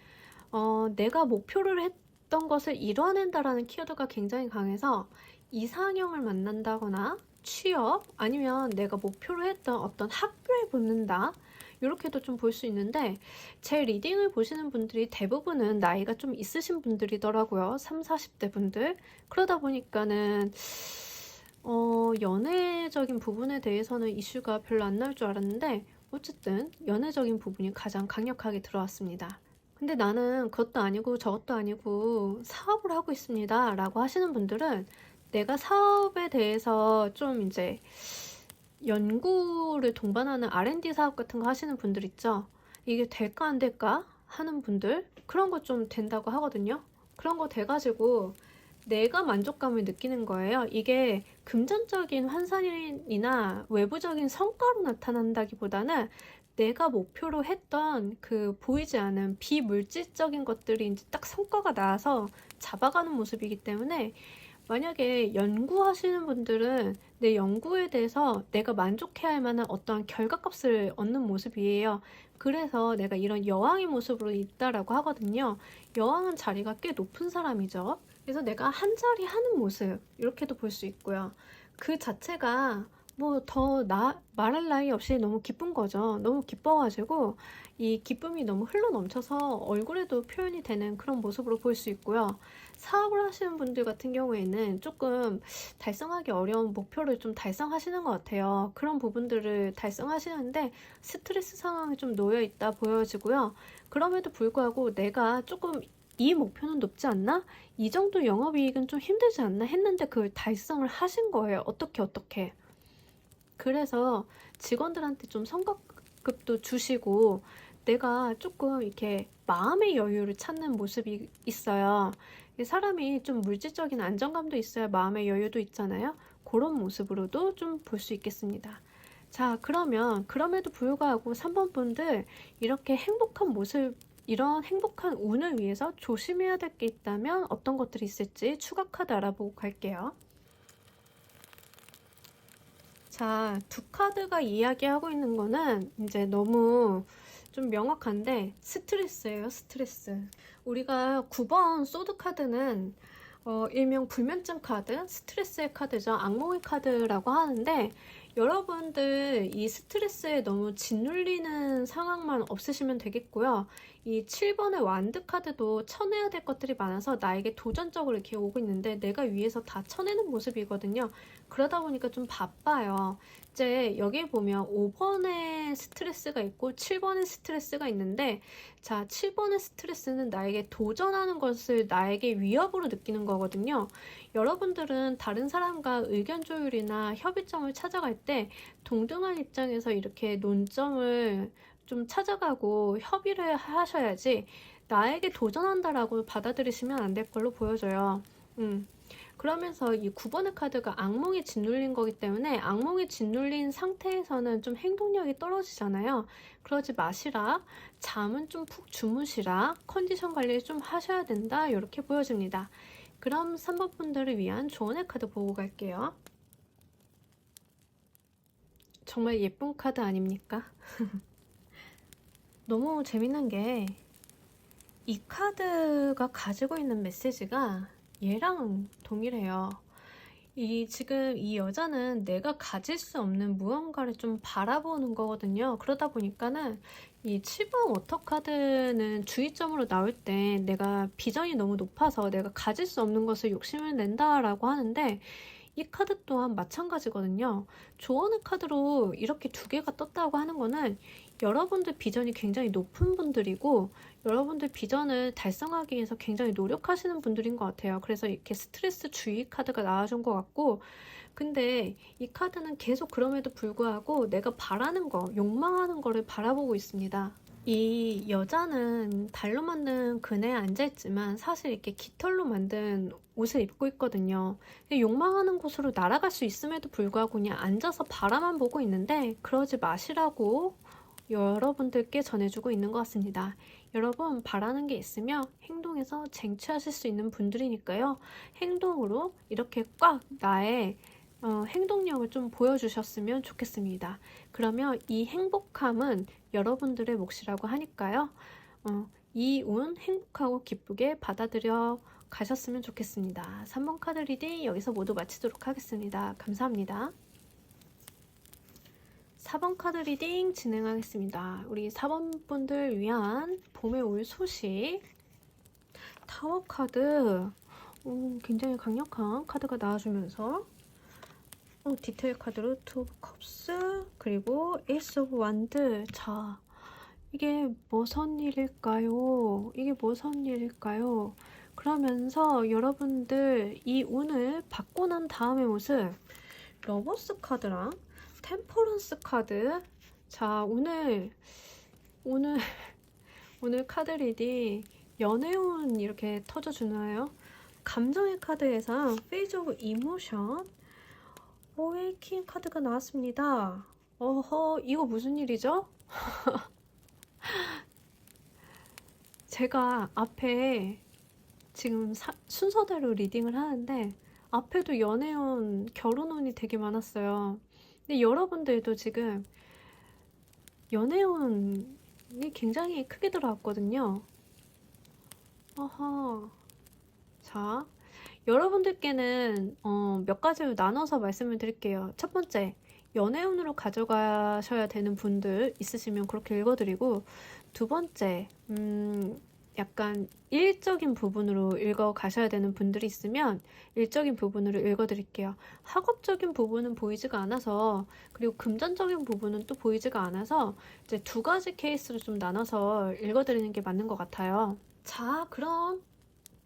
내가 목표를 했던 것을 이뤄낸다라는 키워드가 굉장히 강해서 이상형을 만난다거나 취업 아니면 내가 목표로 했던 어떤 학교에 붙는다 이렇게도 좀 볼 수 있는데 제 리딩을 보시는 분들이 대부분은 나이가 좀 있으신 분들이더라고요. 3, 40대 분들. 그러다 보니까는 연애적인 부분에 대해서는 이슈가 별로 안 나올 줄 알았는데 어쨌든 연애적인 부분이 가장 강력하게 들어왔습니다. 근데 나는 그것도 아니고 저것도 아니고 사업을 하고 있습니다 라고 하시는 분들은 내가 사업에 대해서 좀 이제 연구를 동반하는 R&D 사업 같은 거 하시는 분들 있죠. 이게 될까 안 될까 하는 분들 그런 거 좀 된다고 하거든요. 그런 거 돼가지고 내가 만족감을 느끼는 거예요. 이게 금전적인 환산이나 외부적인 성과로 나타난다기보다는 내가 목표로 했던 그 보이지 않은 비물질적인 것들이 이제 딱 성과가 나서 잡아가는 모습이기 때문에 만약에 연구하시는 분들은 내 연구에 대해서 내가 만족해야 할 만한 어떠한 결과값을 얻는 모습이에요. 그래서 내가 이런 여왕의 모습으로 있다라고 하거든요. 여왕은 자리가 꽤 높은 사람이죠. 그래서 내가 한 자리 하는 모습 이렇게도 볼 수 있고요. 그 자체가 뭐 더 말할 나위 없이 너무 기쁜 거죠. 너무 기뻐가지고 이 기쁨이 너무 흘러 넘쳐서 얼굴에도 표현이 되는 그런 모습으로 볼 수 있고요. 사업을 하시는 분들 같은 경우에는 조금 달성하기 어려운 목표를 좀 달성하시는 것 같아요. 그런 부분들을 달성하시는데 스트레스 상황이 좀 놓여 있다 보여지고요. 그럼에도 불구하고 내가 조금 이 목표는 높지 않나? 이 정도 영업이익은 좀 힘들지 않나 했는데 그걸 달성을 하신 거예요. 어떻게. 그래서 직원들한테 좀 성과급도 주시고 내가 조금 이렇게 마음의 여유를 찾는 모습이 있어요. 이 사람이 좀 물질적인 안정감도 있어야 마음의 여유도 있잖아요. 그런 모습으로도 좀 볼 수 있겠습니다. 자, 그러면 그럼에도 불구하고 3번 분들 이렇게 행복한 모습, 이런 행복한 운을 위해서 조심해야 될 게 있다면 어떤 것들이 있을지 추가 카드 알아보고 갈게요. 자, 두 카드가 이야기하고 있는 거는 이제 너무 좀 명확한데 스트레스예요, 스트레스. 우리가 9번 소드 카드는 일명 불면증 카드, 스트레스의 카드죠. 악몽의 카드라고 하는데 여러분들 이 스트레스에 너무 짓눌리는 상황만 없으시면 되겠고요. 이 7번의 완드 카드도 쳐내야 될 것들이 많아서 나에게 도전적으로 이렇게 오고 있는데 내가 위에서 다 쳐내는 모습이거든요. 그러다 보니까 좀 바빠요. 이제 여기 보면 5번의 스트레스가 있고 7번의 스트레스가 있는데 자, 7번의 스트레스는 나에게 도전하는 것을 나에게 위협으로 느끼는 거거든요. 여러분들은 다른 사람과 의견 조율이나 협의점을 찾아갈 때 동등한 입장에서 이렇게 논점을 좀 찾아가고 협의를 하셔야지 나에게 도전한다라고 받아들이시면 안 될 걸로 보여져요. 그러면서 이 9번의 카드가 악몽에 짓눌린 거기 때문에 악몽에 짓눌린 상태에서는 좀 행동력이 떨어지잖아요. 그러지 마시라. 잠은 좀 푹 주무시라. 컨디션 관리를 좀 하셔야 된다. 이렇게 보여집니다. 그럼 3번 분들을 위한 조언의 카드 보고 갈게요. 정말 예쁜 카드 아닙니까? 너무 재밌는 게 이 카드가 가지고 있는 메시지가 얘랑 동일해요. 지금 이 여자는 내가 가질 수 없는 무언가를 좀 바라보는 거거든요. 그러다 보니까는 이 7번 워터 카드는 주의점으로 나올 때 내가 비전이 너무 높아서 내가 가질 수 없는 것을 욕심을 낸다라고 하는데 이 카드 또한 마찬가지거든요. 조언의 카드로 이렇게 두 개가 떴다고 하는 거는 여러분들 비전이 굉장히 높은 분들이고 여러분들 비전을 달성하기 위해서 굉장히 노력하시는 분들인 것 같아요. 그래서 이렇게 스트레스 주의 카드가 나와준 것 같고 근데 이 카드는 계속 그럼에도 불구하고 내가 바라는 거, 욕망하는 거를 바라보고 있습니다. 이 여자는 달로 만든 그네에 앉아있지만 사실 이렇게 깃털로 만든 옷을 입고 있거든요. 욕망하는 곳으로 날아갈 수 있음에도 불구하고 그냥 앉아서 바라만 보고 있는데 그러지 마시라고 여러분들께 전해주고 있는 것 같습니다. 여러분 바라는 게 있으면 행동에서 쟁취하실 수 있는 분들이니까요. 행동으로 이렇게 꽉 나의 행동력을 좀 보여주셨으면 좋겠습니다. 그러면 이 행복함은 여러분들의 몫이라고 하니까요. 이 운 행복하고 기쁘게 받아들여 가셨으면 좋겠습니다. 3번 카드 리딩 여기서 모두 마치도록 하겠습니다. 감사합니다. 4번 카드 리딩 진행하겠습니다. 우리 4번 분들 위한 봄에 올 소식 타워 카드 굉장히 강력한 카드가 나와주면서 디테일 카드로 투 오브 컵스 그리고 에이스 오브 완드. 자, 이게 무슨 일일까요? 이게 무슨 일일까요? 그러면서 여러분들 이 운을 받고 난 다음의 모습 러버스 카드랑 템퍼런스 카드. 자, 오늘 카드 리딩 연애운 이렇게 터져주나요? 감정의 카드 예상 페이즈 오브 이모션 어웨이킹 카드가 나왔습니다. 어허, 이거 무슨 일이죠? 제가 앞에 지금 순서대로 리딩을 하는데 앞에도 연애운, 결혼운이 되게 많았어요. 근데 여러분들도 지금 연애운이 굉장히 크게 들어왔거든요. 어허. 자, 여러분들께는 몇 가지로 나눠서 말씀을 드릴게요. 첫 번째, 연애운으로 가져가셔야 되는 분들 있으시면 그렇게 읽어드리고, 두 번째, 약간 일적인 부분으로 읽어가셔야 되는 분들이 있으면 일적인 부분으로 읽어드릴게요. 학업적인 부분은 보이지가 않아서, 그리고 금전적인 부분은 또 보이지가 않아서 이제 두 가지 케이스로 좀 나눠서 읽어드리는 게 맞는 것 같아요. 자, 그럼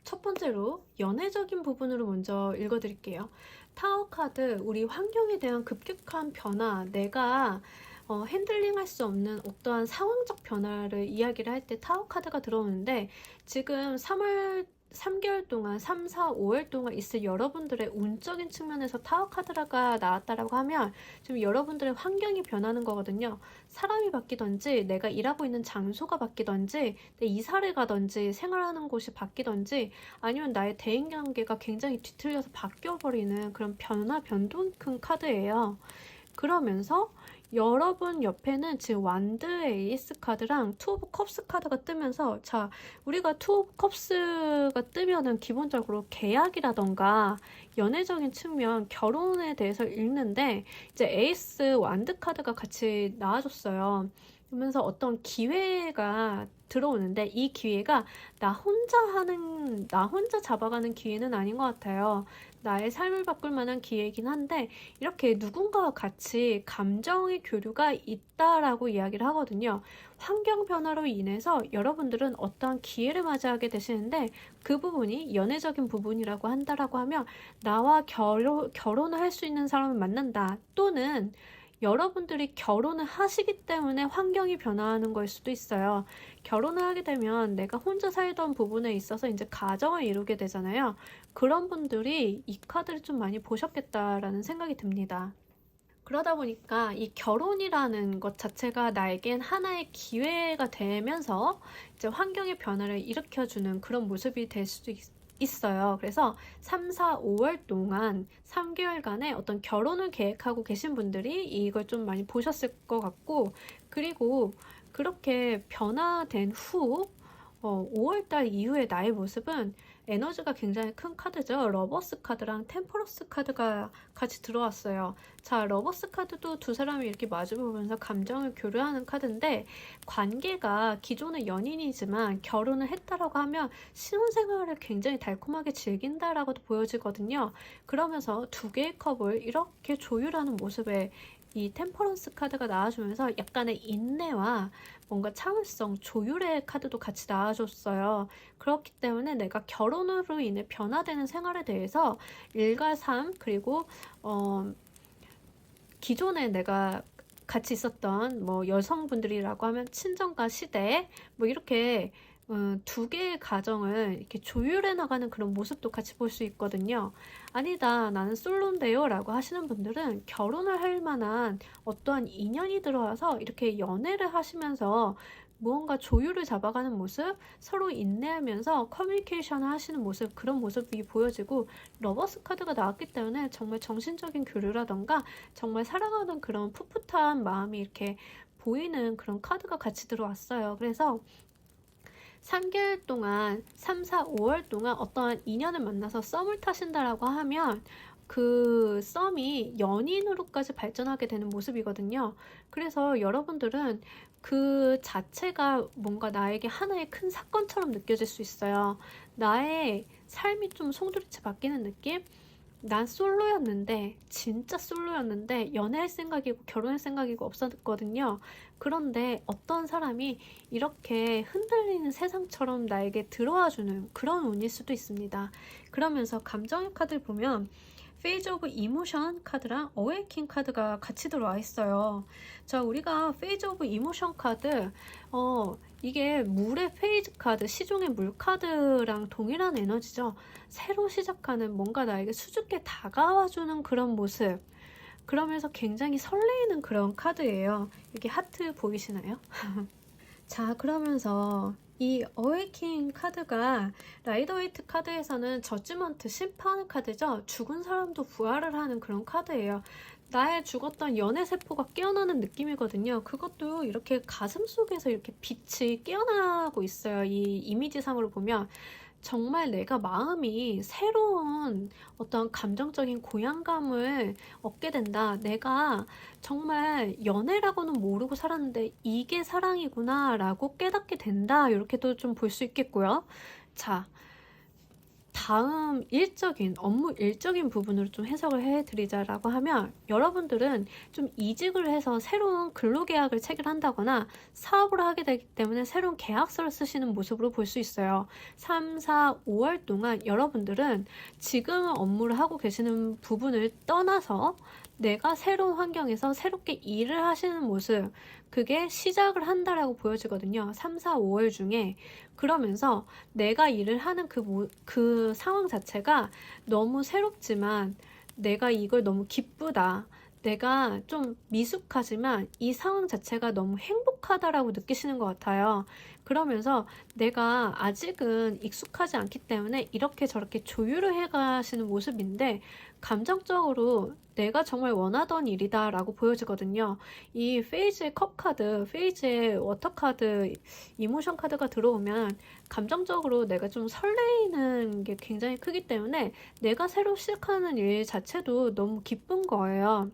첫 번째로 연애적인 부분으로 먼저 읽어드릴게요. 타워 카드, 우리 환경에 대한 급격한 변화, 내가 핸들링할 수 없는 어떠한 상황적 변화를 이야기를 할 때 타워 카드가 들어오는데 지금 3월 3개월 동안, 3, 4, 5월 동안 있을 여러분들의 운적인 측면에서 타워 카드가 나왔다라고 하면 지금 여러분들의 환경이 변하는 거거든요. 사람이 바뀌던지, 내가 일하고 있는 장소가 바뀌던지, 내 이사를 가던지, 생활하는 곳이 바뀌던지, 아니면 나의 대인관계가 굉장히 뒤틀려서 바뀌어버리는 그런 변동이 큰 카드예요. 그러면서 여러분 옆에는 지금 완드의 에이스 카드랑 투 오브 컵스 카드가 뜨면서, 자, 우리가 투 오브 컵스가 뜨면은 기본적으로 계약이라던가 연애적인 측면, 결혼에 대해서 읽는데, 이제 에이스 완드 카드가 같이 나와줬어요. 그러면서 어떤 기회가 들어오는데, 이 기회가 나 혼자 잡아가는 기회는 아닌 것 같아요. 나의 삶을 바꿀 만한 기회이긴 한데, 이렇게 누군가와 같이 감정의 교류가 있다라고 이야기를 하거든요. 환경 변화로 인해서 여러분들은 어떠한 기회를 맞이하게 되시는데, 그 부분이 연애적인 부분이라고 한다라고 하면, 나와 결혼을 할 수 있는 사람을 만난다, 또는 여러분들이 결혼을 하시기 때문에 환경이 변화하는 걸 수도 있어요. 결혼을 하게 되면 내가 혼자 살던 부분에 있어서 이제 가정을 이루게 되잖아요. 그런 분들이 이 카드를 좀 많이 보셨겠다라는 생각이 듭니다. 그러다 보니까 이 결혼이라는 것 자체가 나에겐 하나의 기회가 되면서 이제 환경의 변화를 일으켜주는 그런 모습이 될 수도 있어요. 그래서 3, 4, 5월 동안 3개월간의 어떤 결혼을 계획하고 계신 분들이 이걸 좀 많이 보셨을 것 같고, 그리고 그렇게 변화된 후 5월달 이후의 나의 모습은 에너지가 굉장히 큰 카드죠. 러버스 카드랑 템퍼러스 카드가 같이 들어왔어요. 자, 러버스 카드도 두 사람이 이렇게 마주보면서 감정을 교류하는 카드인데, 관계가 기존의 연인이지만 결혼을 했다라고 하면 신혼생활을 굉장히 달콤하게 즐긴다라고도 보여지거든요. 그러면서 두 개의 컵을 이렇게 조율하는 모습에 이 템퍼런스 카드가 나와주면서 약간의 인내와 뭔가 참을성, 조율의 카드도 같이 나와줬어요. 그렇기 때문에 내가 결혼으로 인해 변화되는 생활에 대해서 일과 삶, 그리고 기존에 내가 같이 있었던 뭐 여성분들이라고 하면 친정과 시대, 뭐 이렇게 두 개의 가정을 이렇게 조율해 나가는 그런 모습도 같이 볼 수 있거든요. 아니다, 나는 솔로인데요 라고 하시는 분들은 결혼을 할 만한 어떠한 인연이 들어와서 이렇게 연애를 하시면서 무언가 조율을 잡아가는 모습, 서로 인내하면서 커뮤니케이션을 하시는 모습, 그런 모습이 보여지고, 러버스 카드가 나왔기 때문에 정말 정신적인 교류라던가 정말 사랑하는 그런 풋풋한 마음이 이렇게 보이는 그런 카드가 같이 들어왔어요. 그래서 3개월 동안, 3, 4, 5월 동안 어떠한 인연을 만나서 썸을 타신다라고 하면 그 썸이 연인으로까지 발전하게 되는 모습이거든요. 그래서 여러분들은 그 자체가 뭔가 나에게 하나의 큰 사건처럼 느껴질 수 있어요. 나의 삶이 좀 송두리째 바뀌는 느낌? 난 솔로였는데, 진짜 솔로였는데 연애할 생각이고 결혼할 생각이고 없었거든요. 그런데 어떤 사람이 이렇게 흔들리는 세상처럼 나에게 들어와주는 그런 운일 수도 있습니다. 그러면서 감정의 카드를 보면 페이즈 오브 이모션 카드랑 어웨이킹 카드가 같이 들어와 있어요. 자, 우리가 페이즈 오브 이모션 카드, 이게 물의 페이즈 카드, 시종의 물 카드랑 동일한 에너지죠. 새로 시작하는, 뭔가 나에게 수줍게 다가와주는 그런 모습. 그러면서 굉장히 설레이는 그런 카드예요. 여기 하트 보이시나요? 자, 그러면서 이 어웨이킹 카드가 라이더웨이트 카드에서는 저지먼트, 심판 카드죠. 죽은 사람도 부활을 하는 그런 카드예요. 나의 죽었던 연애 세포가 깨어나는 느낌이거든요. 그것도 이렇게 가슴 속에서 이렇게 빛이 깨어나고 있어요. 이 이미지상으로 보면 정말 내가 마음이 새로운 어떤 감정적인 고향감을 얻게 된다. 내가 정말 연애라고는 모르고 살았는데 이게 사랑이구나 라고 깨닫게 된다. 이렇게도 좀 볼 수 있겠고요. 자, 다음 업무 일적인 부분으로 좀 해석을 해드리자라고 하면, 여러분들은 좀 이직을 해서 새로운 근로계약을 체결한다거나 사업을 하게 되기 때문에 새로운 계약서를 쓰시는 모습으로 볼 수 있어요. 3, 4, 5월 동안 여러분들은 지금 업무를 하고 계시는 부분을 떠나서 내가 새로운 환경에서 새롭게 일을 하시는 모습, 그게 시작을 한다라고 보여지거든요. 3, 4, 5월 중에. 그러면서 내가 일을 하는 그 상황 자체가 너무 새롭지만 내가 이걸 너무 기쁘다. 내가 좀 미숙하지만 이 상황 자체가 너무 행복하다라고 느끼시는 것 같아요. 그러면서 내가 아직은 익숙하지 않기 때문에 이렇게 저렇게 조율을 해 가시는 모습인데 감정적으로 내가 정말 원하던 일이다 라고 보여지거든요. 이 페이지의 컵 카드, 페이지의 워터 카드, 이모션 카드가 들어오면 감정적으로 내가 좀 설레이는 게 굉장히 크기 때문에 내가 새로 시작하는 일 자체도 너무 기쁜 거예요.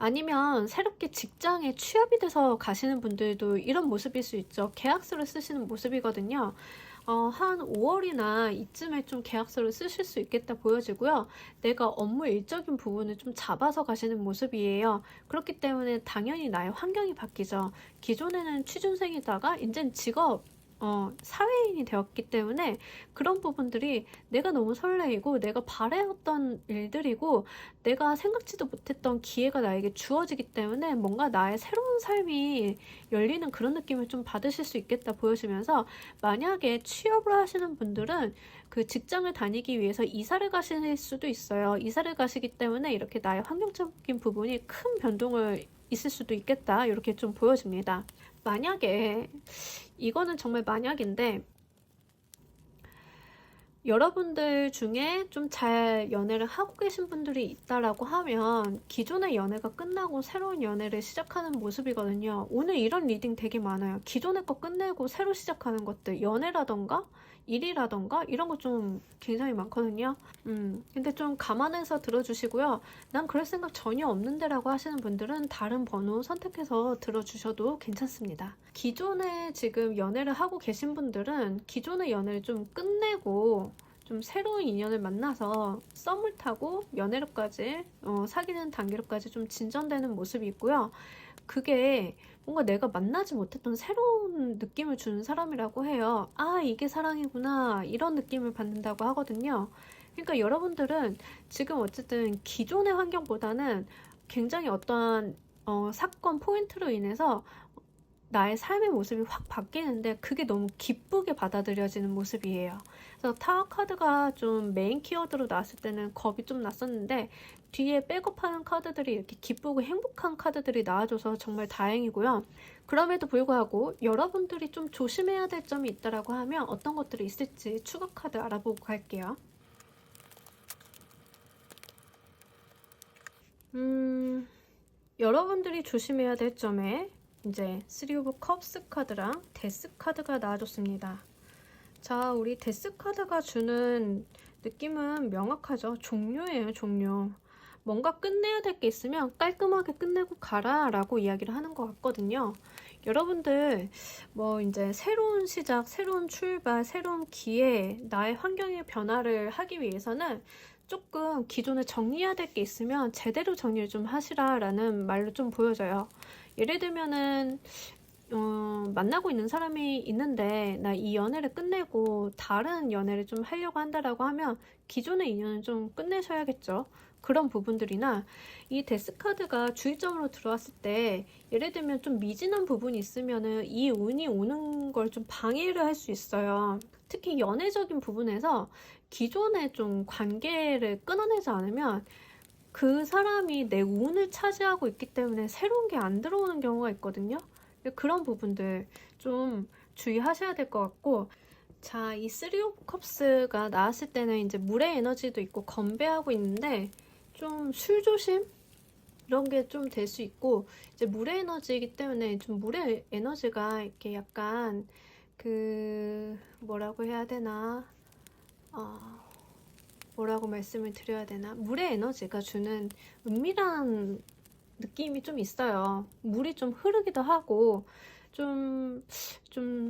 아니면 새롭게 직장에 취업이 돼서 가시는 분들도 이런 모습일 수 있죠. 계약서를 쓰시는 모습이거든요. 한 5월이나 이쯤에 좀 계약서를 쓰실 수 있겠다 보여지고요. 내가 업무 일적인 부분을 좀 잡아서 가시는 모습이에요. 그렇기 때문에 당연히 나의 환경이 바뀌죠. 기존에는 취준생이다가 이제는 사회인이 되었기 때문에 그런 부분들이 내가 너무 설레이고 내가 바래왔던 일들이고 내가 생각지도 못했던 기회가 나에게 주어지기 때문에 뭔가 나의 새로운 삶이 열리는 그런 느낌을 좀 받으실 수 있겠다 보여지면서 만약에 취업을 하시는 분들은 그 직장을 다니기 위해서 이사를 가실 수도 있어요. 이사를 가시기 때문에 이렇게 나의 환경적인 부분이 큰 변동을 있을 수도 있겠다 이렇게 좀 보여집니다. 만약에 이거는 정말 만약인데 여러분들 중에 좀 잘 연애를 하고 계신 분들이 있다라고 하면 기존의 연애가 끝나고 새로운 연애를 시작하는 모습이거든요. 오늘 이런 리딩 되게 많아요. 기존의 거 끝내고 새로 시작하는 것들, 연애라던가 일이라던가 이런 거 좀 굉장히 많거든요. 근데 좀 감안해서 들어주시고요. 난 그럴 생각 전혀 없는데 라고 하시는 분들은 다른 번호 선택해서 들어주셔도 괜찮습니다. 기존에 지금 연애를 하고 계신 분들은 기존의 연애를 좀 끝내고 좀 새로운 인연을 만나서 썸을 타고 연애로까지 사귀는 단계로까지 좀 진전되는 모습이 있고요. 그게 뭔가 내가 만나지 못했던 새로운 느낌을 주는 사람이라고 해요. 아, 이게 사랑이구나. 이런 느낌을 받는다고 하거든요. 그러니까 여러분들은 지금 어쨌든 기존의 환경보다는 굉장히 어떠한 사건 포인트로 인해서 나의 삶의 모습이 확 바뀌는데 그게 너무 기쁘게 받아들여지는 모습이에요. 그래서 타워 카드가 좀 메인 키워드로 나왔을 때는 겁이 좀 났었는데 뒤에 백업하는 카드들이 이렇게 기쁘고 행복한 카드들이 나와줘서 정말 다행이고요. 그럼에도 불구하고 여러분들이 좀 조심해야 될 점이 있다라고 하면 어떤 것들이 있을지 추가 카드 알아보고 갈게요. 여러분들이 조심해야 될 점에 이제 3 오브 컵스 카드랑 데스 카드가 나와줬습니다. 자, 우리 데스 카드가 주는 느낌은 명확하죠. 종료예요, 종료. 뭔가 끝내야 될 게 있으면 깔끔하게 끝내고 가라 라고 이야기를 하는 것 같거든요. 여러분들 뭐 이제 새로운 시작, 새로운 출발, 새로운 기회, 나의 환경의 변화를 하기 위해서는 조금 기존에 정리해야 될 게 있으면 제대로 정리를 좀 하시라 라는 말로 좀 보여져요. 예를 들면은 만나고 있는 사람이 있는데 나 이 연애를 끝내고 다른 연애를 좀 하려고 한다라고 하면 기존의 인연은 좀 끝내셔야겠죠. 그런 부분들이나 이 데스카드가 주의점으로 들어왔을 때 예를 들면 좀 미진한 부분이 있으면은 이 운이 오는 걸 좀 방해를 할 수 있어요. 특히 연애적인 부분에서 기존에 좀 관계를 끊어내지 않으면 그 사람이 내 운을 차지하고 있기 때문에 새로운 게 안 들어오는 경우가 있거든요. 그런 부분들 좀 주의하셔야 될 것 같고, 자, 이 3 오브 컵스가 나왔을 때는 이제 물의 에너지도 있고 건배하고 있는데 좀 술 조심 이런 게 좀 될 수 있고, 이제 물의 에너지이기 때문에 좀 물의 에너지가 이렇게 약간 뭐라고 해야 되나, 뭐라고 말씀을 드려야 되나, 물의 에너지가 주는 은밀한 느낌이 좀 있어요. 물이 좀 흐르기도 하고 좀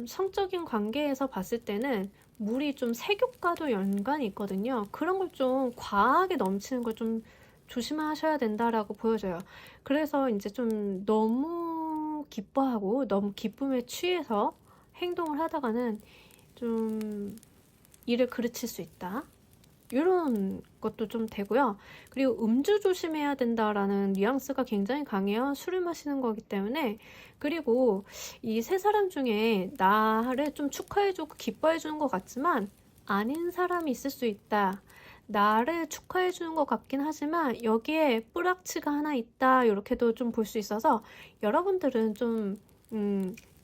성적인 관계에서 봤을 때는 물이 좀 색욕과도 연관이 있거든요. 그런 걸 좀 과하게 넘치는 걸 좀 조심하셔야 된다라고 보여져요. 그래서 이제 좀 너무 기뻐하고 너무 기쁨에 취해서 행동을 하다가는 좀 일을 그르칠 수 있다. 이런 것도 좀 되고요. 그리고 음주 조심해야 된다라는 뉘앙스가 굉장히 강해요. 술을 마시는 거기 때문에. 그리고 이 세 사람 중에 나를 좀 축하해주고 기뻐해주는 것 같지만 아닌 사람이 있을 수 있다. 나를 축하해주는 것 같긴 하지만 여기에 뿌락치가 하나 있다. 이렇게도 좀 볼 수 있어서 여러분들은 좀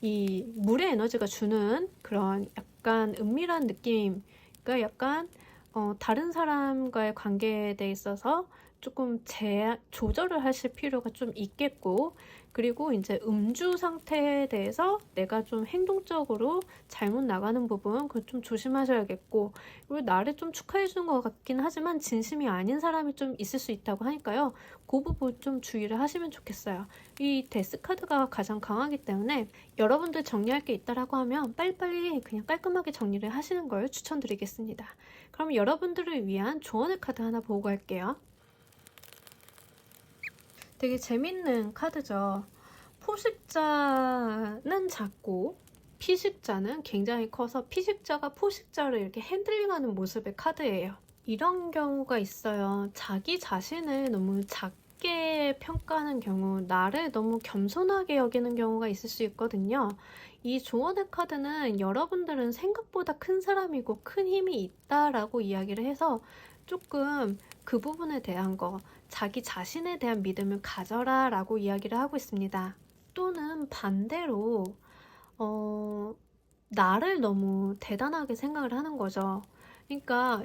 이 물의 에너지가 주는 그런 약간 은밀한 느낌, 그러니까 약간 다른 사람과의 관계에 대해 있어서 조금 조절을 하실 필요가 좀 있겠고, 그리고 이제 음주 상태에 대해서 내가 좀 행동적으로 잘못 나가는 부분, 그거 좀 조심하셔야겠고, 그리고 나를 좀 축하해 주는 것 같긴 하지만 진심이 아닌 사람이 좀 있을 수 있다고 하니까요. 그 부분 좀 주의를 하시면 좋겠어요. 이 데스 카드가 가장 강하기 때문에 여러분들 정리할 게 있다라고 하면 빨리빨리 그냥 깔끔하게 정리를 하시는 걸 추천드리겠습니다. 그럼 여러분들을 위한 조언의 카드 하나 보고 갈게요. 되게 재밌는 카드죠. 포식자는 작고 피식자는 굉장히 커서 피식자가 포식자를 이렇게 핸들링하는 모습의 카드예요. 이런 경우가 있어요. 자기 자신을 너무 작게 평가하는 경우, 나를 너무 겸손하게 여기는 경우가 있을 수 있거든요. 이 조언의 카드는 여러분들은 생각보다 큰 사람이고 큰 힘이 있다라고 이야기를 해서 조금 그 부분에 대한 거, 자기 자신에 대한 믿음을 가져라 라고 이야기를 하고 있습니다. 또는 반대로 나를 너무 대단하게 생각을 하는 거죠. 그러니까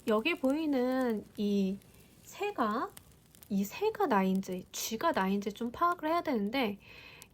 여기 보이는 이 새가 나인지 쥐가 나인지 좀 파악을 해야 되는데,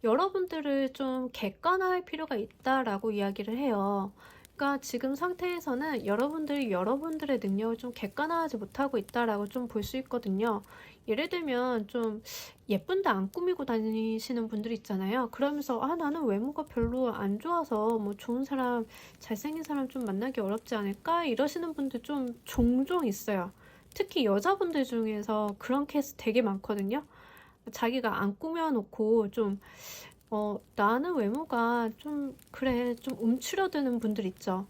여러분들을 좀 객관화할 필요가 있다라고 이야기를 해요. 그러니까 지금 상태에서는 여러분들이 여러분들의 능력을 좀 객관화하지 못하고 있다라고 좀 볼 수 있거든요. 예를 들면 좀 예쁜데 안 꾸미고 다니시는 분들 있잖아요. 그러면서 나는 외모가 별로 안 좋아서 뭐 좋은 사람, 잘생긴 사람 좀 만나기 어렵지 않을까? 이러시는 분들 좀 종종 있어요. 특히 여자분들 중에서 그런 케이스 되게 많거든요. 자기가 안 꾸며놓고 좀 나는 외모가 좀 그래 좀 움츠러드는 분들 있죠.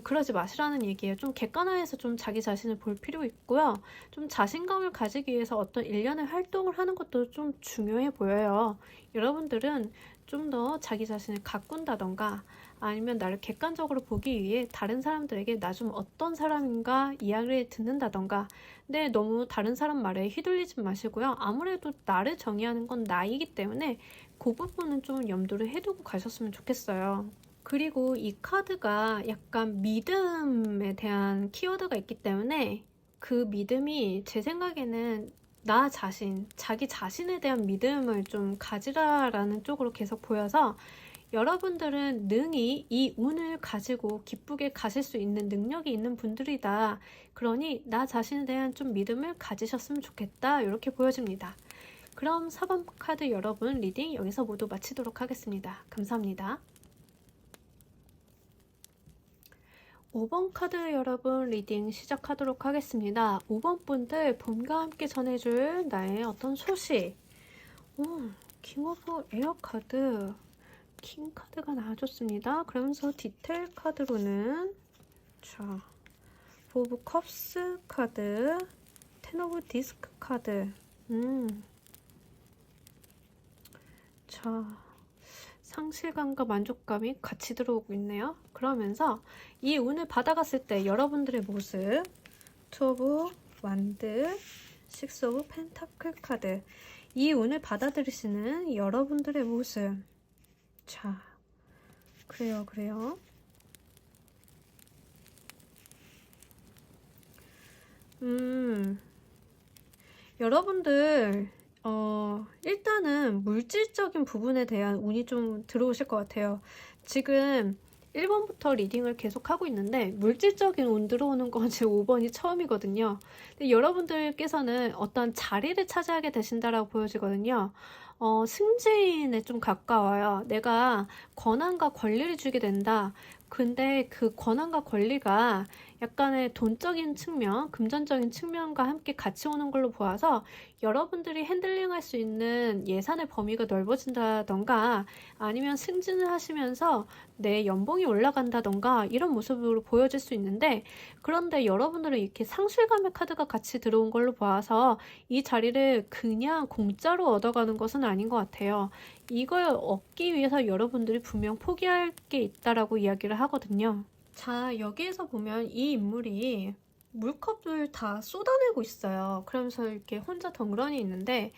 그러지 마시라는 얘기예요. 좀 객관화해서 좀 자기 자신을 볼 필요 있고요. 좀 자신감을 가지기 위해서 어떤 일련의 활동을 하는 것도 좀 중요해 보여요. 여러분들은 좀 더 자기 자신을 가꾼다던가 아니면 나를 객관적으로 보기 위해 다른 사람들에게 나 좀 어떤 사람인가 이야기를 듣는다던가, 근데 너무 다른 사람 말에 휘둘리지 마시고요. 아무래도 나를 정의하는 건 나이기 때문에 그 부분은 좀 염두를 해두고 가셨으면 좋겠어요. 그리고 이 카드가 약간 믿음에 대한 키워드가 있기 때문에 그 믿음이 제 생각에는 나 자신, 자기 자신에 대한 믿음을 좀 가지라라는 쪽으로 계속 보여서 여러분들은 능히 이 운을 가지고 기쁘게 가실 수 있는 능력이 있는 분들이다. 그러니 나 자신에 대한 좀 믿음을 가지셨으면 좋겠다. 이렇게 보여집니다. 그럼 4번 카드 여러분 리딩 여기서 모두 마치도록 하겠습니다. 감사합니다. 5번 카드 여러분 리딩 시작하도록 하겠습니다. 5번 분들 봄과 함께 전해줄 나의 어떤 소식. 킹 오브 에어 카드, 킹 카드가 나와줬습니다. 그러면서 디테일 카드로는 오브 컵스 카드, 텐 오브 디스크 카드. 상실감과 만족감이 같이 들어오고 있네요. 그러면서 이 운을 받아갔을 때 여러분들의 모습, 투 오브 완드, 식스 오브 펜타클 카드. 이 운을 받아들이시는 여러분들의 모습. 그래요. 여러분들 일단은 물질적인 부분에 대한 운이 좀 들어오실 것 같아요. 지금 1번부터 리딩을 계속 하고 있는데 물질적인 운 들어오는 건 제 5번이 처음이거든요. 근데 여러분들께서는 어떤 자리를 차지하게 되신다라고 보여지거든요. 승진에 좀 가까워요. 내가 권한과 권리를 주게 된다. 근데 그 권한과 권리가 약간의 돈적인 측면, 금전적인 측면과 함께 같이 오는 걸로 보아서 여러분들이 핸들링할 수 있는 예산의 범위가 넓어진다던가 아니면 승진을 하시면서 내 연봉이 올라간다던가 이런 모습으로 보여질 수 있는데, 그런데 여러분들은 이렇게 상실감의 카드가 같이 들어온 걸로 보아서 이 자리를 그냥 공짜로 얻어가는 것은 아닌 것 같아요. 이걸 얻기 위해서 여러분들이 분명 포기할 게 있다라고 이야기를 하거든요. 자, 여기에서 보면 이 인물이 물컵을 다 쏟아내고 있어요. 그러면서 이렇게 혼자 덩그러니 있는데,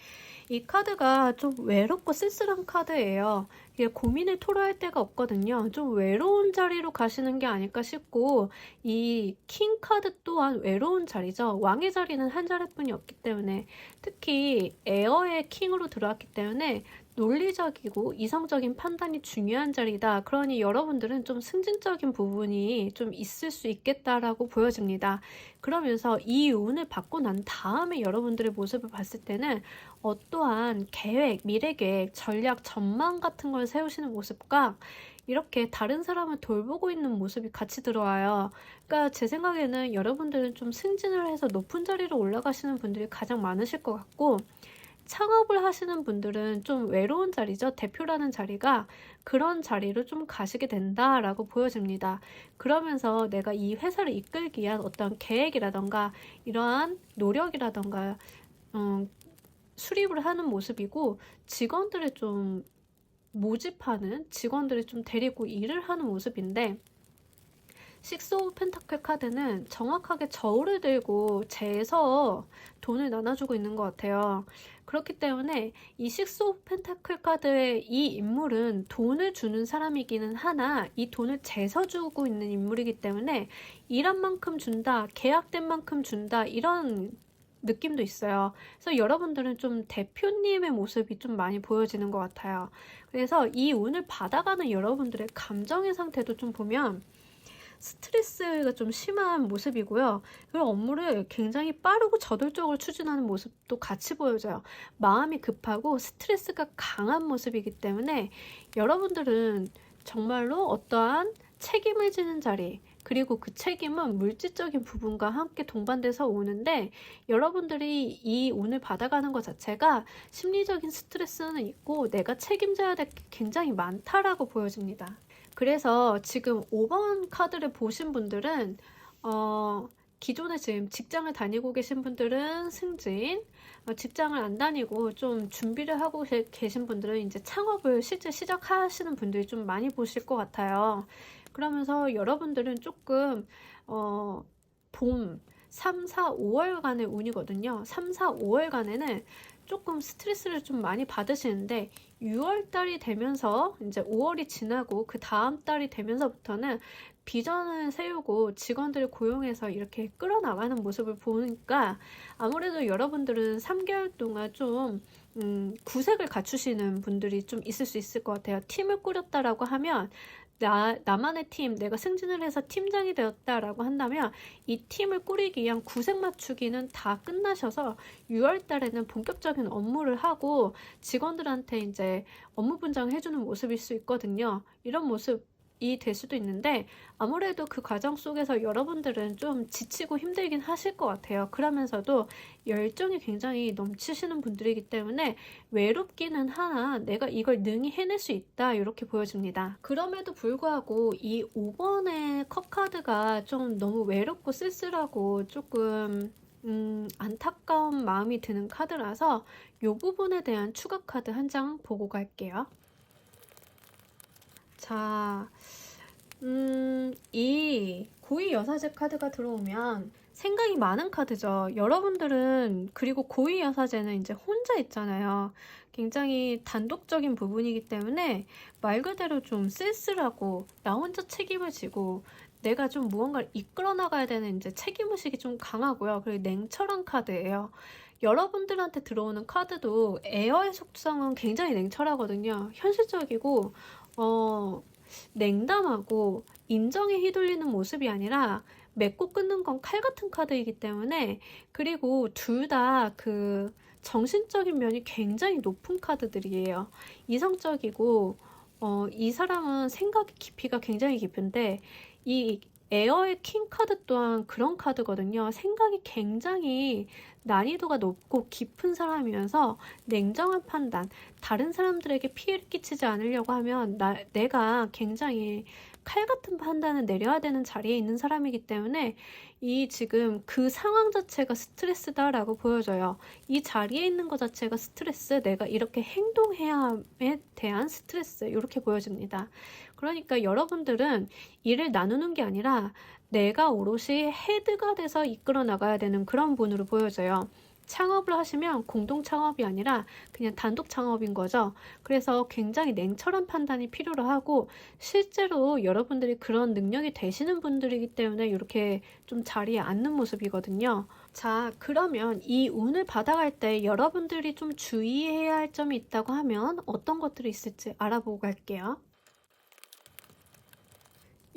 이 카드가 좀 외롭고 쓸쓸한 카드예요. 이게 고민을 토로할 데가 없거든요. 좀 외로운 자리로 가시는 게 아닐까 싶고, 이 킹 카드 또한 외로운 자리죠. 왕의 자리는 한 자리뿐이 없기 때문에, 특히 에어의 킹으로 들어왔기 때문에 논리적이고 이성적인 판단이 중요한 자리다. 그러니 여러분들은 좀 승진적인 부분이 좀 있을 수 있겠다라고 보여집니다. 그러면서 이 운을 받고 난 다음에 여러분들의 모습을 봤을 때는 어떠한 계획, 미래 계획, 전략, 전망 같은 걸 세우시는 모습과 이렇게 다른 사람을 돌보고 있는 모습이 같이 들어와요. 그러니까 제 생각에는 여러분들은 좀 승진을 해서 높은 자리로 올라가시는 분들이 가장 많으실 것 같고, 창업을 하시는 분들은 좀 외로운 자리죠. 대표라는 자리가 그런 자리로 좀 가시게 된다라고 보여집니다. 그러면서 내가 이 회사를 이끌기 위한 어떤 계획이라던가 이러한 노력이라던가 수립을 하는 모습이고, 직원들을 좀 모집하는, 직원들을 좀 데리고 일을 하는 모습인데, 식스 오브 펜타클 카드는 정확하게 저울을 들고 재서 돈을 나눠주고 있는 것 같아요. 그렇기 때문에 이 식스 오브 펜타클 카드의 이 인물은 돈을 주는 사람이기는 하나 이 돈을 재서 주고 있는 인물이기 때문에 일한 만큼 준다, 계약된 만큼 준다, 이런 느낌도 있어요. 그래서 여러분들은 좀 대표님의 모습이 좀 많이 보여지는 것 같아요. 그래서 이 운을 받아가는 여러분들의 감정의 상태도 좀 보면 스트레스가 좀 심한 모습이고요. 그리고 업무를 굉장히 빠르고 저돌적으로 추진하는 모습도 같이 보여져요. 마음이 급하고 스트레스가 강한 모습이기 때문에 여러분들은 정말로 어떠한 책임을 지는 자리, 그리고 그 책임은 물질적인 부분과 함께 동반돼서 오는데, 여러분들이 이 운을 받아가는 것 자체가 심리적인 스트레스는 있고 내가 책임져야 될 게 굉장히 많다라고 보여집니다. 그래서 지금 5번 카드를 보신 분들은 기존에 지금 직장을 다니고 계신 분들은 승진, 직장을 안 다니고 좀 준비를 하고 계신 분들은 이제 창업을 실제 시작하시는 분들이 좀 많이 보실 것 같아요. 그러면서 여러분들은 조금 봄 3, 4, 5월간의 운이거든요. 3, 4, 5월간에는 조금 스트레스를 좀 많이 받으시는데 6월달이 되면서 이제 5월이 지나고 그 다음 달이 되면서부터는 비전을 세우고 직원들을 고용해서 이렇게 끌어나가는 모습을 보니까 아무래도 여러분들은 3개월 동안 좀 구색을 갖추시는 분들이 좀 있을 수 있을 것 같아요. 팀을 꾸렸다라고 하면 나만의 팀, 내가 승진을 해서 팀장이 되었다라고 한다면 이 팀을 꾸리기 위한 구색 맞추기는 다 끝나셔서 6월 달에는 본격적인 업무를 하고 직원들한테 이제 업무 분장을 해주는 모습일 수 있거든요. 이런 모습이 될 수도 있는데 아무래도 그 과정 속에서 여러분들은 좀 지치고 힘들긴 하실 것 같아요. 그러면서도 열정이 굉장히 넘치시는 분들이기 때문에 외롭기는 하나 내가 이걸 능히 해낼 수 있다, 이렇게 보여집니다. 그럼에도 불구하고 이 5번의 컵 카드가 좀 너무 외롭고 쓸쓸하고 조금 안타까운 마음이 드는 카드라서 이 부분에 대한 추가 카드 한 장 보고 갈게요. 자, 이 고위 여사제 카드가 들어오면 생각이 많은 카드죠. 여러분들은 그리고 고위 여사제는 이제 혼자 있잖아요. 굉장히 단독적인 부분이기 때문에 말 그대로 좀 쓸쓸하고 나 혼자 책임을 지고 내가 좀 무언가를 이끌어 나가야 되는 이제 책임의식이 좀 강하고요. 그리고 냉철한 카드예요. 여러분들한테 들어오는 카드도 에어의 속성은 굉장히 냉철하거든요. 현실적이고 냉담하고 인정에 휘둘리는 모습이 아니라 맺고 끊는 건 칼 같은 카드이기 때문에, 그리고 둘 다 그 정신적인 면이 굉장히 높은 카드들이에요. 이성적이고 이 사람은 생각의 깊이가 굉장히 깊은데 이 에어의 킹 카드 또한 그런 카드거든요. 생각이 굉장히 난이도가 높고 깊은 사람이면서 냉정한 판단, 다른 사람들에게 피해를 끼치지 않으려고 하면 내가 굉장히 칼 같은 판단을 내려야 되는 자리에 있는 사람이기 때문에 이 지금 그 상황 자체가 스트레스다라고 보여져요. 이 자리에 있는 것 자체가 스트레스, 내가 이렇게 행동해야 함에 대한 스트레스, 이렇게 보여집니다. 그러니까 여러분들은 일을 나누는 게 아니라 내가 오롯이 헤드가 돼서 이끌어 나가야 되는 그런 분으로 보여져요. 창업을 하시면 공동 창업이 아니라 그냥 단독 창업인 거죠. 그래서 굉장히 냉철한 판단이 필요로 하고 실제로 여러분들이 그런 능력이 되시는 분들이기 때문에 이렇게 좀 자리에 앉는 모습이거든요. 자, 그러면 이 운을 받아갈 때 여러분들이 좀 주의해야 할 점이 있다고 하면 어떤 것들이 있을지 알아보고 갈게요.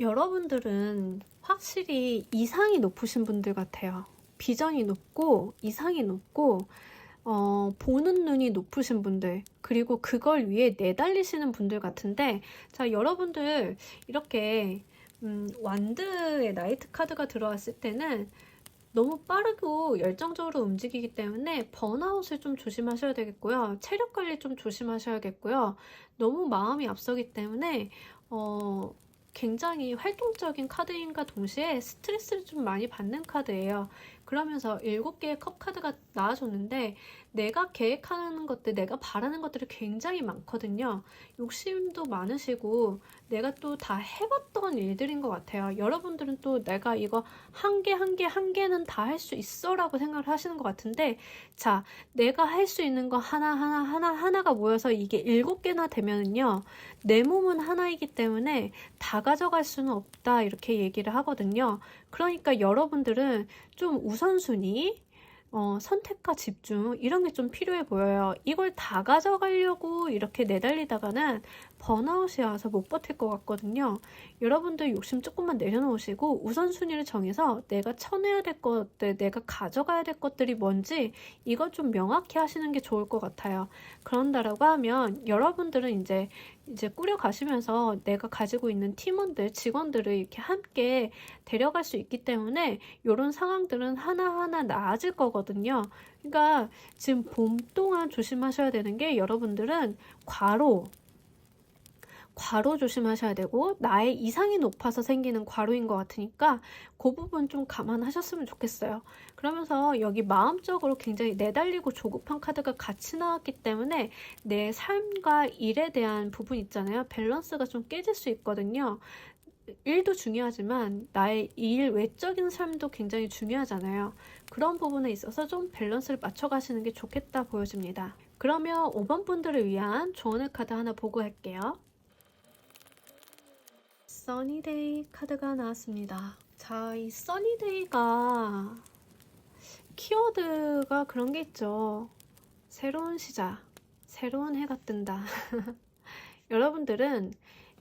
여러분들은 확실히 이상이 높으신 분들 같아요. 비전이 높고 이상이 높고 보는 눈이 높으신 분들, 그리고 그걸 위해 내달리시는 분들 같은데, 자, 여러분들 이렇게 완드의 나이트 카드가 들어왔을 때는 너무 빠르고 열정적으로 움직이기 때문에 번아웃을 좀 조심하셔야 되겠고요. 체력 관리 좀 조심하셔야겠고요. 너무 마음이 앞서기 때문에 굉장히 활동적인 카드인과 동시에 스트레스를 좀 많이 받는 카드예요. 그러면서 7개의 컵 카드가 나와줬는데 내가 계획하는 것들, 내가 바라는 것들이 굉장히 많거든요. 욕심도 많으시고 내가 또 다 해봤던 일들인 것 같아요. 여러분들은 또 내가 이거 한 개는 다 할 수 있어 라고 생각을 하시는 것 같은데, 자, 내가 할 수 있는 거 하나가 모여서 이게 7개나 되면은요, 내 몸은 하나이기 때문에 다 가져갈 수는 없다, 이렇게 얘기를 하거든요. 그러니까 여러분들은 좀 우선순위, 선택과 집중, 이런 게 좀 필요해 보여요. 이걸 다 가져가려고 이렇게 내달리다가는 번아웃이 와서 못 버틸 것 같거든요. 여러분들 욕심 조금만 내려놓으시고 우선순위를 정해서 내가 쳐내야 될 것들, 내가 가져가야 될 것들이 뭔지 이거 좀 명확히 하시는 게 좋을 것 같아요. 그런다라고 하면 여러분들은 이제 꾸려가시면서 내가 가지고 있는 팀원들, 직원들을 이렇게 함께 데려갈 수 있기 때문에 이런 상황들은 하나하나 나아질 거거든요. 그러니까 지금 봄 동안 조심하셔야 되는 게, 여러분들은 과로 조심하셔야 되고, 나의 이상이 높아서 생기는 과로인 것 같으니까 그 부분 좀 감안하셨으면 좋겠어요. 그러면서 여기 마음적으로 굉장히 내달리고 조급한 카드가 같이 나왔기 때문에 내 삶과 일에 대한 부분 있잖아요. 밸런스가 좀 깨질 수 있거든요. 일도 중요하지만 나의 일 외적인 삶도 굉장히 중요하잖아요. 그런 부분에 있어서 좀 밸런스를 맞춰가시는 게 좋겠다 보여집니다. 그러면 5번 분들을 위한 조언의 카드 하나 보고 할게요. 써니데이 카드가 나왔습니다. 자, 이 써니데이가 키워드가 그런 게 있죠. 새로운 시작, 새로운 해가 뜬다. 여러분들은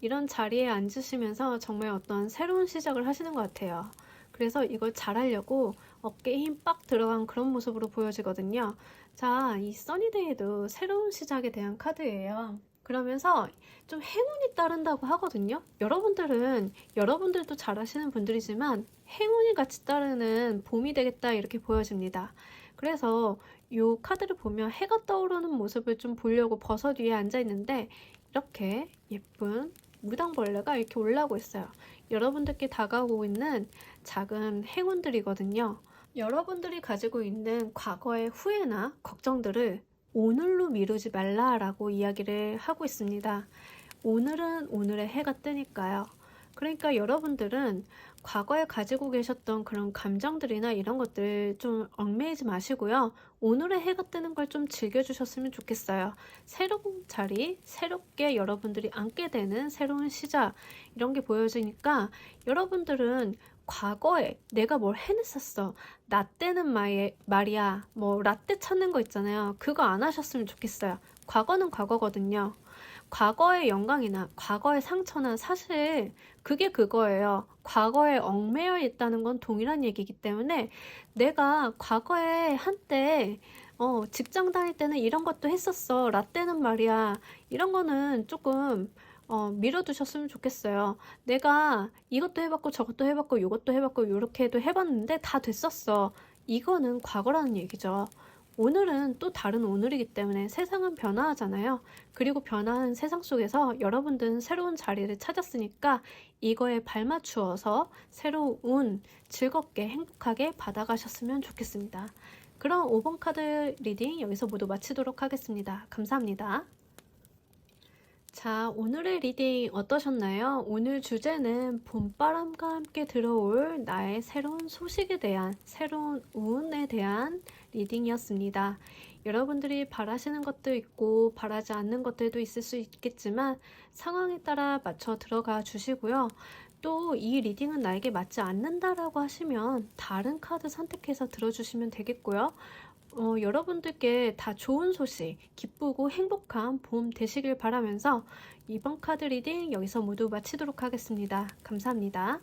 이런 자리에 앉으시면서 정말 어떤 새로운 시작을 하시는 것 같아요. 그래서 이걸 잘하려고 어깨에 힘 빡 들어간 그런 모습으로 보여지거든요. 자, 이 써니데이도 새로운 시작에 대한 카드예요. 그러면서 좀 행운이 따른다고 하거든요. 여러분들도 잘하시는 분들이지만 행운이 같이 따르는 봄이 되겠다, 이렇게 보여집니다. 그래서 이 카드를 보면 해가 떠오르는 모습을 좀 보려고 버섯 위에 앉아 있는데 이렇게 예쁜 무당벌레가 이렇게 올라오고 있어요. 여러분들께 다가오고 있는 작은 행운들이거든요. 여러분들이 가지고 있는 과거의 후회나 걱정들을 오늘로 미루지 말라라고 이야기를 하고 있습니다. 오늘은 오늘의 해가 뜨니까요. 그러니까 여러분들은 과거에 가지고 계셨던 그런 감정들이나 이런 것들 좀 얽매이지 마시고요. 오늘의 해가 뜨는 걸 좀 즐겨주셨으면 좋겠어요. 새로운 자리, 새롭게 여러분들이 앉게 되는 새로운 시작, 이런 게 보여지니까 여러분들은 과거에 내가 뭘 해냈었어, 나 때는 말이야, 뭐 라떼 찾는 거 있잖아요. 그거 안 하셨으면 좋겠어요. 과거는 과거거든요. 과거의 영광이나 과거의 상처나 사실 그게 그거예요. 과거에 얽매여 있다는 건 동일한 얘기이기 때문에 내가 과거에 한때 직장 다닐 때는 이런 것도 했었어, 라떼는 말이야, 이런 거는 조금 미뤄두셨으면 좋겠어요. 내가 이것도 해봤고 저것도 해봤고 이것도 해봤고 요렇게도 해봤는데 다 됐었어. 이거는 과거라는 얘기죠. 오늘은 또 다른 오늘이기 때문에 세상은 변화하잖아요. 그리고 변화하는 세상 속에서 여러분들은 새로운 자리를 찾았으니까 이거에 발맞추어서 새로운 즐겁게 행복하게 받아가셨으면 좋겠습니다. 그럼 5번 카드 리딩 여기서 모두 마치도록 하겠습니다. 감사합니다. 자, 오늘의 리딩 어떠셨나요? 오늘 주제는 봄바람과 함께 들어올 나의 새로운 소식에 대한, 새로운 운에 대한 리딩이었습니다. 여러분들이 바라시는 것도 있고 바라지 않는 것들도 있을 수 있겠지만 상황에 따라 맞춰 들어가 주시고요. 또 이 리딩은 나에게 맞지 않는다라고 하시면 다른 카드 선택해서 들어주시면 되겠고요. 여러분들께 다 좋은 소식, 기쁘고 행복한 봄 되시길 바라면서 이번 카드 리딩 여기서 모두 마치도록 하겠습니다. 감사합니다.